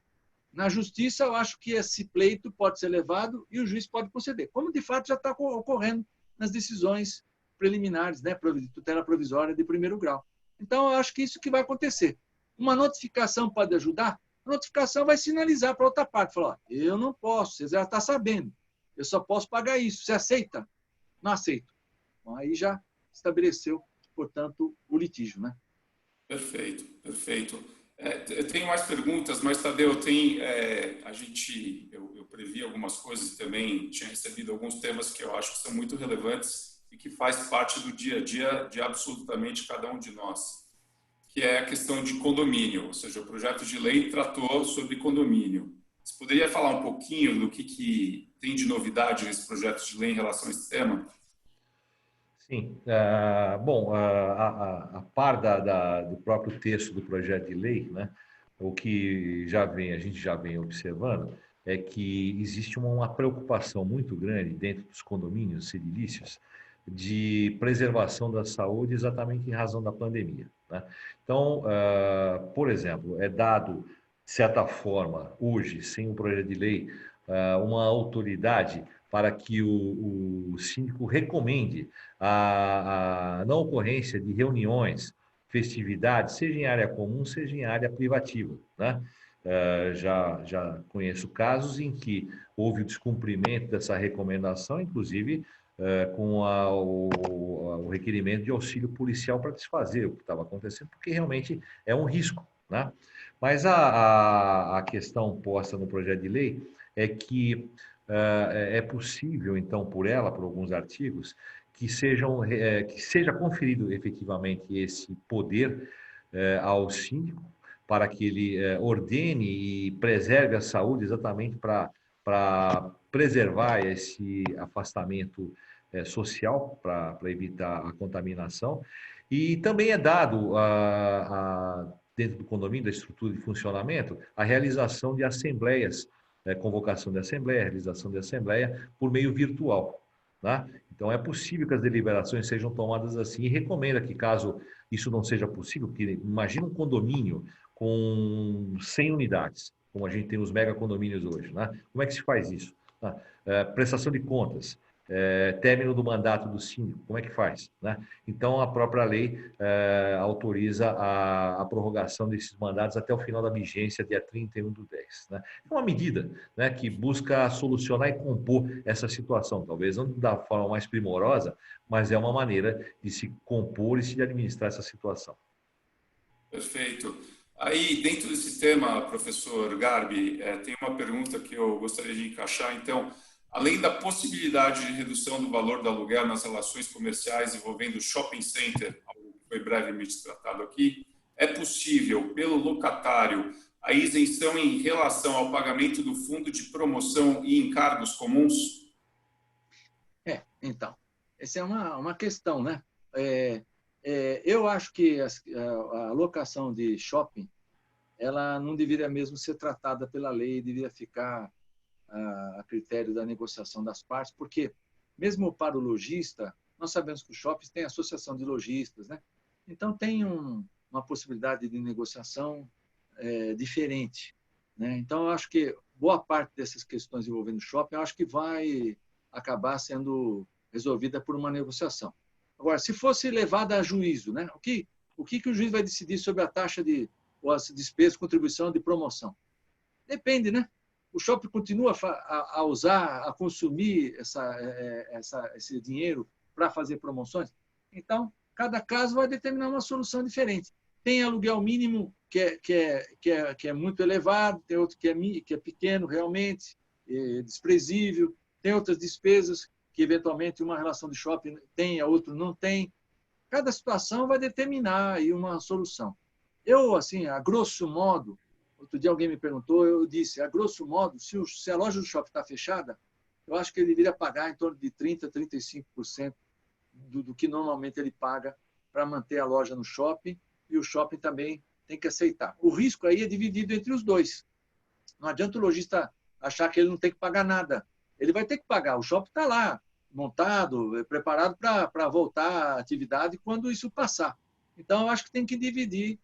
na justiça, eu acho que esse pleito pode ser levado e o juiz pode conceder, como de fato já está ocorrendo nas decisões preliminares, né, de tutela provisória de primeiro grau. Então, eu acho que isso que vai acontecer. Uma notificação pode ajudar? A notificação vai sinalizar para outra parte, falar, eu não posso, você já está sabendo, eu só posso pagar isso. Você aceita? Não aceito. Bom, aí já estabeleceu, portanto, o litígio, né? Perfeito, perfeito. Eu tenho mais perguntas, mas, Tadeu, eu previ algumas coisas e também tinha recebido alguns temas que eu acho que são muito relevantes e que faz parte do dia a dia de absolutamente cada um de nós, que é a questão de condomínio, ou seja, o projeto de lei tratou sobre condomínio. Você poderia falar um pouquinho do que tem de novidade nesse projeto de lei em relação a esse tema? Sim. Bom, a par do próprio texto do projeto de lei, né, o que a gente já vem observando é que existe uma preocupação muito grande dentro dos condomínios edilícios de preservação da saúde exatamente em razão da pandemia, né? Então, por exemplo, é dado, de certa forma, hoje, sem o projeto de lei, uma autoridade para que o síndico recomende a não ocorrência de reuniões, festividades, seja em área comum, seja em área privativa, né? Já conheço casos em que houve o descumprimento dessa recomendação, inclusive com o requerimento de auxílio policial para desfazer o que estava acontecendo, porque realmente é um risco, né? Mas a questão posta no projeto de lei é que é possível, então, por alguns artigos, que seja conferido efetivamente esse poder ao síndico para que ele ordene e preserve a saúde exatamente para preservar esse afastamento social, para evitar a contaminação. E também é dado dentro do condomínio, da estrutura de funcionamento, a realização de assembleias, convocação de assembleia, realização de assembleia por meio virtual, né? Então, é possível que as deliberações sejam tomadas assim e recomenda que, caso isso não seja possível, porque imagina um condomínio com 100 unidades, como a gente tem os mega condomínios hoje, né? Como é que se faz isso? Prestação de contas, término do mandato do síndico, como é que faz, né? Então, a própria lei autoriza a prorrogação desses mandatos até o final da vigência, dia 31/10, né? É uma medida, né, que busca solucionar e compor essa situação, talvez não da forma mais primorosa, mas é uma maneira de se compor e se administrar essa situação. Perfeito. Aí, dentro desse tema, professor Garbi, tem uma pergunta que eu gostaria de encaixar. Então, além da possibilidade de redução do valor do aluguel nas relações comerciais envolvendo shopping center, algo que foi brevemente tratado aqui, é possível, pelo locatário, a isenção em relação ao pagamento do fundo de promoção e encargos comuns? Então, essa é uma questão, né? Eu acho que a locação de shopping, ela não deveria mesmo ser tratada pela lei, deveria ficar a critério da negociação das partes, porque mesmo para o lojista, nós sabemos que os shoppings têm associação de lojistas, né? Então tem uma possibilidade de negociação diferente, né? Então eu acho que boa parte dessas questões envolvendo shopping, eu acho que vai acabar sendo resolvida por uma negociação. Agora, se fosse levada a juízo, né? O que o juiz vai decidir sobre a taxa ou as despesas, contribuição de promoção? Depende, né? O shopping continua a usar, a consumir esse dinheiro para fazer promoções? Então, cada caso vai determinar uma solução diferente. Tem aluguel mínimo que é muito elevado, tem outro que é pequeno realmente, desprezível, tem outras despesas que, eventualmente, uma relação de shopping tem, a outra não tem. Cada situação vai determinar aí uma solução. Eu, assim, a grosso modo, outro dia alguém me perguntou, eu disse, a grosso modo, se a loja do shopping está fechada, eu acho que ele deveria pagar em torno de 30%, 35% do que normalmente ele paga para manter a loja no shopping e o shopping também tem que aceitar. O risco aí é dividido entre os dois. Não adianta o lojista achar que ele não tem que pagar nada. Ele vai ter que pagar. O shopping está lá, montado, preparado para voltar à atividade quando isso passar. Então, eu acho que tem que dividir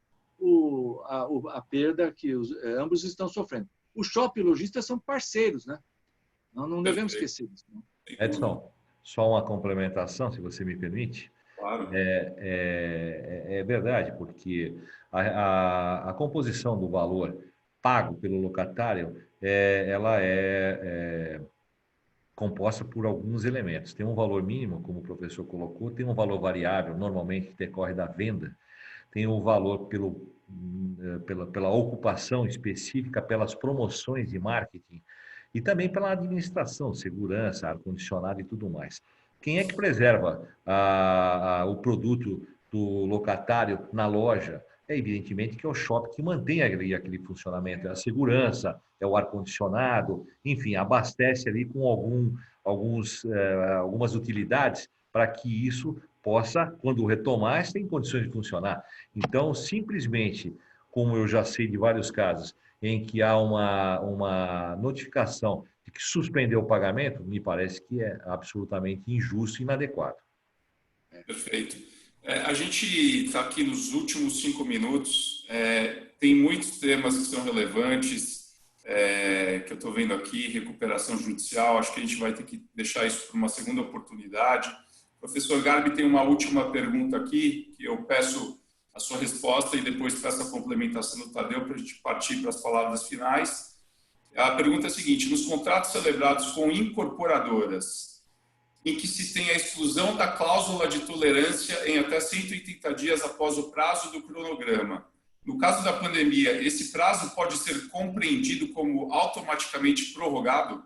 a perda que ambos estão sofrendo. O shopping e o lojista são parceiros, né? Não devemos esquecer disso. Né? Edson, só uma complementação, se você me permite. Claro. É verdade, porque a composição do valor pago pelo locatário, ela é composta por alguns elementos. Tem um valor mínimo, como o professor colocou, tem um valor variável, normalmente que decorre da venda, tem um valor pela ocupação específica, pelas promoções de marketing e também pela administração, segurança, ar-condicionado e tudo mais. Quem é que preserva o produto do locatário na loja? É evidentemente que é o shopping que mantém aquele funcionamento, é a segurança, é o ar-condicionado, enfim, abastece ali com algumas utilidades para que isso possa, quando retomar, estar em condições de funcionar. Então, simplesmente, como eu já sei de vários casos, em que há uma notificação de que suspendeu o pagamento, me parece que é absolutamente injusto e inadequado. Perfeito. A gente está aqui nos últimos 5 minutos, tem muitos temas que são relevantes, que eu estou vendo aqui, recuperação judicial, acho que a gente vai ter que deixar isso para uma segunda oportunidade. O professor Garbi tem uma última pergunta aqui, que eu peço a sua resposta e depois peço a complementação do Tadeu para a gente partir para as palavras finais. A pergunta é a seguinte: nos contratos celebrados com incorporadoras, em que se tem a exclusão da cláusula de tolerância em até 180 dias após o prazo do cronograma, no caso da pandemia, esse prazo pode ser compreendido como automaticamente prorrogado?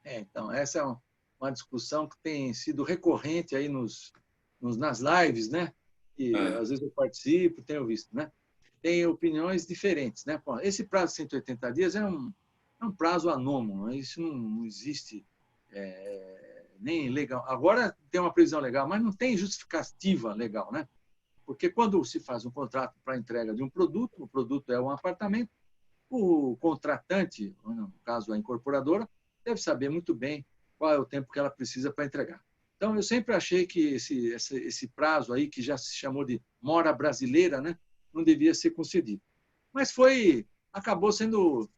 Então, essa é uma discussão que tem sido recorrente aí nas lives, né? Que às vezes eu participo, tenho visto, né? Tem opiniões diferentes, né? Esse prazo de 180 dias é um prazo anômalo, né? Isso não existe nem legal. Agora tem uma previsão legal, mas não tem justificativa legal, né? Porque quando se faz um contrato para entrega de um produto, o produto é um apartamento, o contratante, no caso a incorporadora, deve saber muito bem qual é o tempo que ela precisa para entregar. Então, eu sempre achei que esse prazo aí, que já se chamou de mora brasileira, né, não devia ser concedido. Mas acabou sendo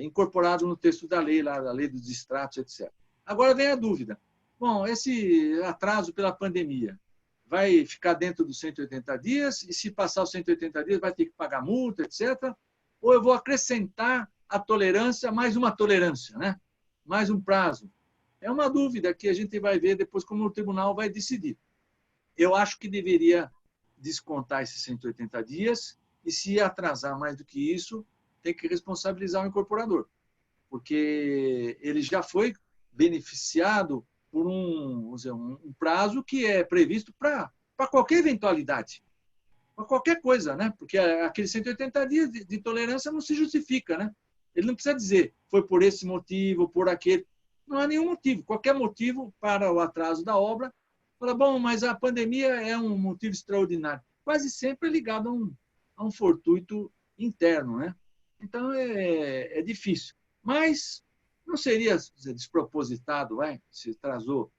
incorporado no texto da lei, lá, da lei dos distratos, etc. Agora vem a dúvida. Bom, esse atraso pela pandemia vai ficar dentro dos 180 dias e, se passar os 180 dias, vai ter que pagar multa, etc. Ou eu vou acrescentar a tolerância, mais uma tolerância, né? Mais um prazo. É uma dúvida que a gente vai ver depois como o tribunal vai decidir. Eu acho que deveria descontar esses 180 dias e, se atrasar mais do que isso, tem que responsabilizar o incorporador, porque ele já foi beneficiado por um prazo que é previsto para qualquer eventualidade, para qualquer coisa, né? Porque aqueles 180 dias de tolerância não se justifica, né? Ele não precisa dizer foi por esse motivo, por aquele. Não há nenhum motivo. Qualquer motivo para o atraso da obra. Fala, bom, mas a pandemia é um motivo extraordinário. Quase sempre é ligado a um fortuito interno, né? Então, é difícil. Mas não seria despropositado, se atrasou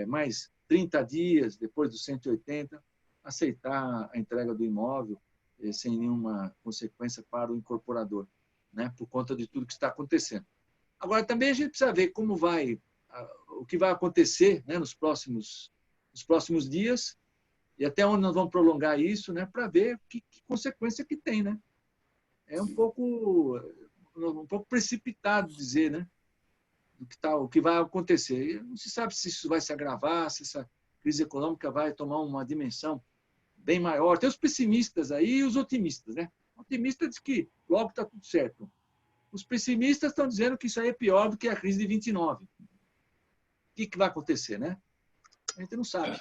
mais 30 dias depois dos 180, aceitar a entrega do imóvel sem nenhuma consequência para o incorporador, né? Por conta de tudo que está acontecendo. Agora, também a gente precisa ver o que vai acontecer, né, nos próximos dias e até onde nós vamos prolongar isso, né, para ver que consequência que tem, né? É um pouco precipitado dizer, né, o que vai acontecer. Não se sabe se isso vai se agravar, se essa crise econômica vai tomar uma dimensão bem maior. Tem os pessimistas aí e os otimistas, né? O otimista diz que logo está tudo certo. Os pessimistas estão dizendo que isso aí é pior do que a crise de 29. O que vai acontecer, né? A gente não sabe.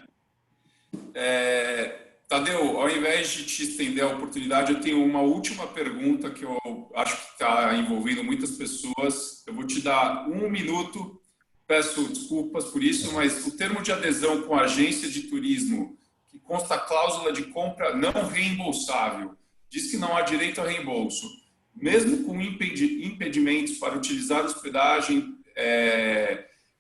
Tadeu, ao invés de te estender a oportunidade, eu tenho uma última pergunta que eu acho que está envolvendo muitas pessoas. Eu vou te dar 1 minuto, peço desculpas por isso, mas o termo de adesão com a agência de turismo, que consta a cláusula de compra não reembolsável, diz que não há direito a reembolso. Mesmo com impedimentos para utilizar hospedagem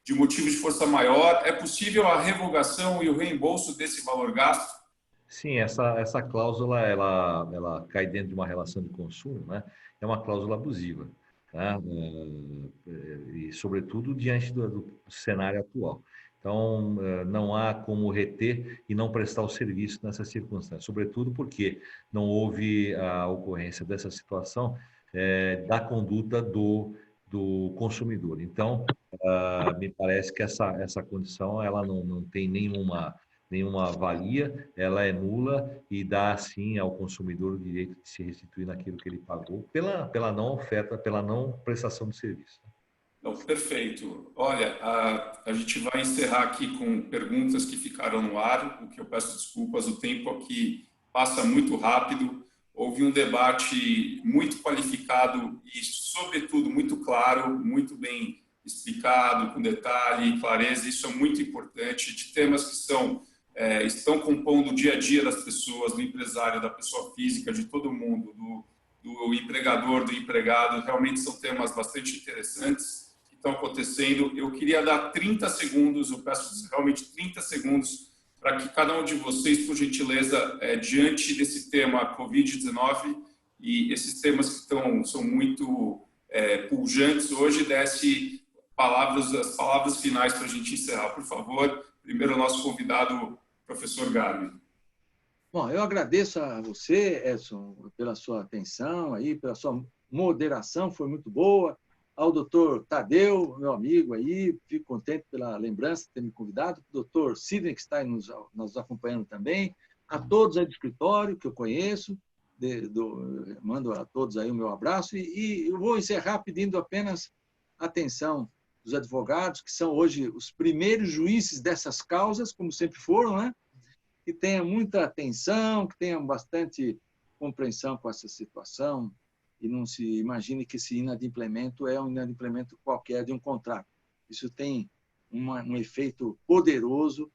de motivo de força maior, é possível a revogação e o reembolso desse valor gasto? Sim, essa cláusula ela cai dentro de uma relação de consumo, né? É uma cláusula abusiva, tá? E sobretudo diante do cenário atual. Então, não há como reter e não prestar o serviço nessa circunstância, sobretudo porque não houve a ocorrência dessa situação da conduta do consumidor. Então, me parece que essa condição ela não tem nenhuma valia, ela é nula e dá, sim, ao consumidor o direito de se restituir naquilo que ele pagou pela não oferta, pela não prestação de serviço. Não, perfeito. Olha, a gente vai encerrar aqui com perguntas que ficaram no ar, o que eu peço desculpas, o tempo aqui passa muito rápido. Houve um debate muito qualificado e, sobretudo, muito claro, muito bem explicado, com detalhe e clareza. Isso é muito importante, de temas que estão compondo o dia a dia das pessoas, do empresário, da pessoa física, de todo mundo, do empregador, do empregado. Realmente são temas bastante interessantes que estão acontecendo. Eu queria dar 30 segundos, eu peço realmente 30 segundos, para que cada um de vocês, por gentileza, diante desse tema Covid-19 e esses temas que são muito pujantes hoje, desse as palavras finais para a gente encerrar. Por favor, primeiro o nosso convidado, professor Garbi. Bom, eu agradeço a você, Edson, pela sua atenção aí, pela sua moderação, foi muito boa. Ao doutor Tadeu, meu amigo aí, fico contente pela lembrança de ter me convidado. O doutor Sidney, que está nos acompanhando também. A todos aí do escritório, que eu conheço, mando a todos aí o meu abraço. E eu vou encerrar pedindo apenas atenção dos advogados, que são hoje os primeiros juízes dessas causas, como sempre foram, né? Que tenham muita atenção, que tenham bastante compreensão com essa situação e não se imagine que esse inadimplemento é um inadimplemento qualquer de um contrato. Isso tem um efeito poderoso.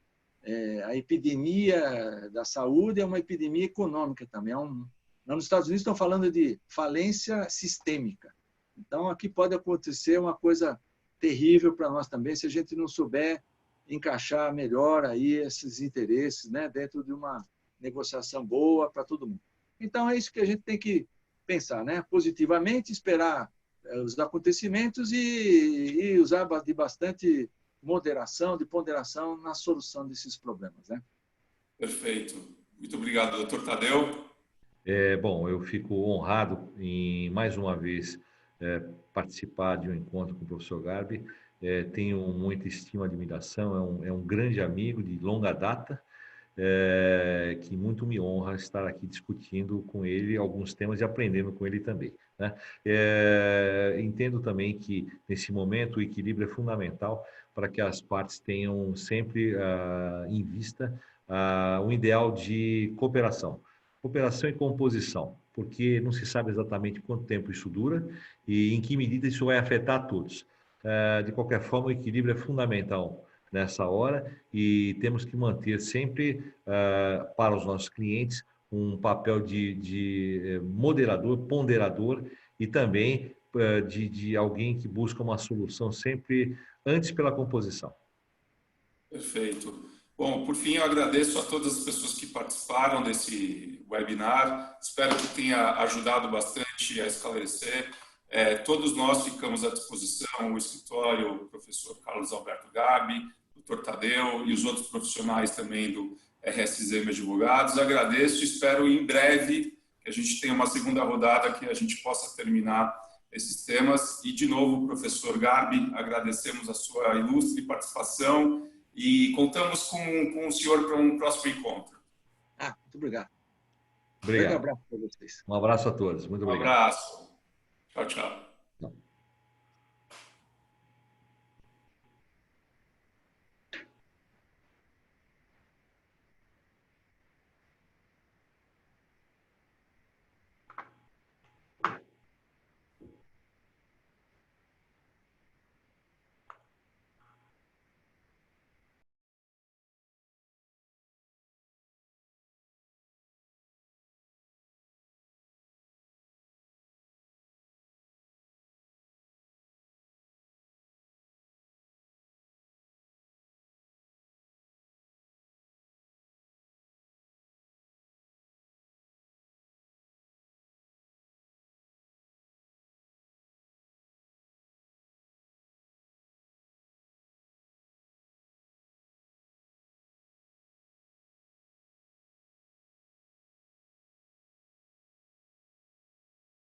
A epidemia da saúde é uma epidemia econômica também. Nos Estados Unidos estão falando de falência sistêmica. Então, aqui pode acontecer uma coisa terrível para nós também, se a gente não souber encaixar melhor aí esses interesses, né, dentro de uma negociação boa para todo mundo. Então, é isso que a gente tem que pensar, né, positivamente, esperar os acontecimentos e usar de bastante moderação, de ponderação na solução desses problemas, né? Perfeito. Muito obrigado, doutor Tadeu. Bom, eu fico honrado em, mais uma vez, participar de um encontro com o professor Garbi. Tenho muita estima e admiração, é um grande amigo de longa data, que muito me honra estar aqui discutindo com ele alguns temas e aprendendo com ele também, né? Entendo também que, nesse momento, o equilíbrio é fundamental para que as partes tenham sempre em vista um ideal de cooperação e composição, porque não se sabe exatamente quanto tempo isso dura e em que medida isso vai afetar todos. De qualquer forma, o equilíbrio é fundamental nessa hora e temos que manter sempre para os nossos clientes um papel de moderador, ponderador e também de alguém que busca uma solução sempre antes pela composição. Perfeito. Bom, por fim, eu agradeço a todas as pessoas que participaram desse webinar. Espero que tenha ajudado bastante a esclarecer. Todos nós ficamos à disposição, o escritório, o professor Carlos Alberto Garbi, o Dr. Tadeu e os outros profissionais também do RSZM Advogados. Agradeço e espero em breve que a gente tenha uma segunda rodada que a gente possa terminar esses temas. E, de novo, professor Garbi, agradecemos a sua ilustre participação e contamos com o senhor para um próximo encontro. Muito obrigado. Obrigado. Um abraço para vocês. Um abraço a todos. Muito obrigado. Um abraço. Tchau, tchau.